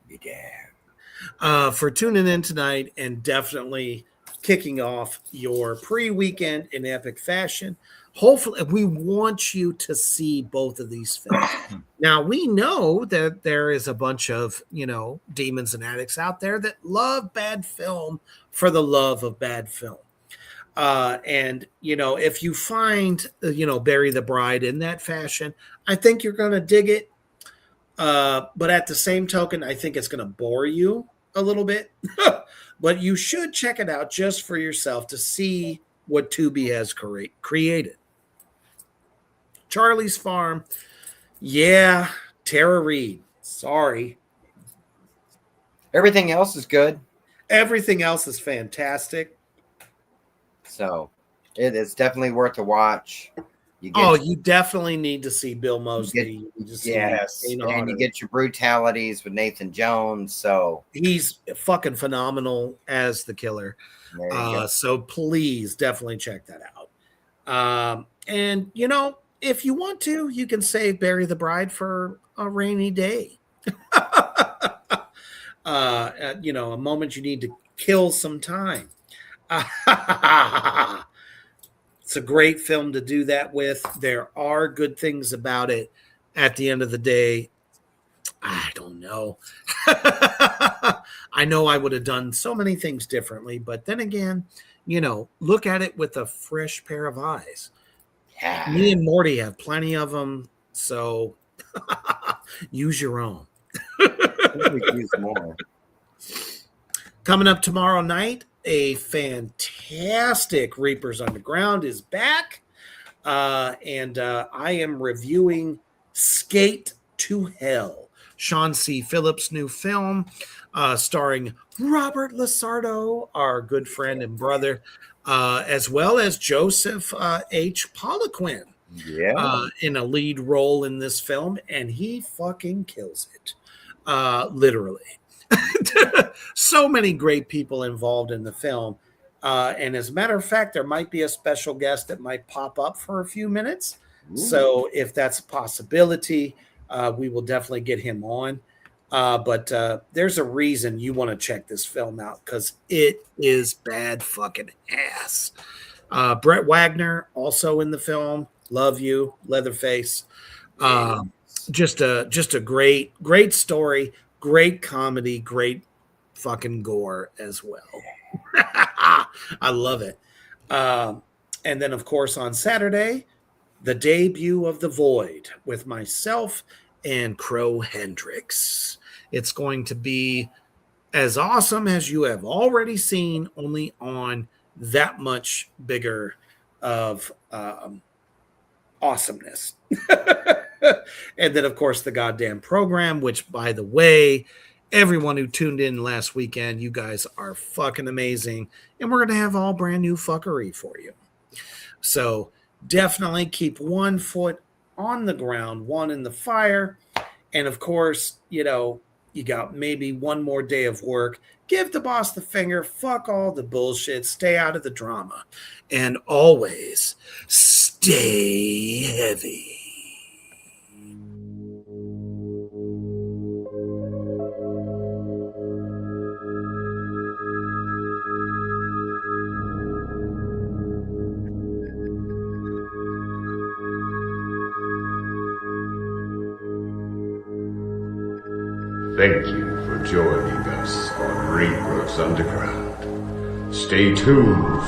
Be damned. For tuning in tonight and definitely kicking off your pre-weekend in epic fashion. Hopefully, we want you to see both of these films. Now, we know that there is a bunch of, demons and addicts out there that love bad film for the love of bad film. And, if you find, Bury the Bride in that fashion, I think you're going to dig it. But at the same token, I think it's going to bore you a little bit. But you should check it out just for yourself to see what Tubi has created. Charlie's Farm. Yeah, Tara Reid. Sorry. Everything else is good. Everything else is fantastic. So it is definitely worth a watch. You definitely need to see Bill Moseley. Yes, and you get your brutalities with Nathan Jones. So he's fucking phenomenal as the killer. So please definitely check that out. And if you want to, you can save Bury the Bride for a rainy day. A moment you need to kill some time. It's a great film to do that with. There are good things about it. At the end of the day, I don't know. I know I would have done so many things differently, but then again, look at it with a fresh pair of eyes. Yeah. Me and Morty have plenty of them, so use your own. Use more. Coming up tomorrow night, a fantastic Reapers Underground is back. And I am reviewing Skate to Hell, Sean C. Phillips' new film, starring Robert Lasardo, our good friend and brother, as well as Joseph H. Poliquin in a lead role in this film. And he fucking kills it, literally. So many great people involved in the film. And as a matter of fact, there might be a special guest that might pop up for a few minutes. Ooh. So if that's a possibility, we will definitely get him on. But there's a reason you want to check this film out because it is bad fucking ass. Brett Wagner also in the film. Love you, Leatherface. Just a great story. Great comedy, great fucking gore as well. I love it. And then, of course, on Saturday, the debut of The Void with myself and Crow Hendricks. It's going to be as awesome as you have already seen, only on that much bigger of awesomeness. And then, of course, the goddamn program, which, by the way, everyone who tuned in last weekend, you guys are fucking amazing. And we're going to have all brand new fuckery for you. So definitely keep one foot on the ground, one in the fire. And, of course, you got maybe one more day of work. Give the boss the finger. Fuck all the bullshit. Stay out of the drama. And always stay heavy. Thank you for joining us on Reapers Underground. Stay tuned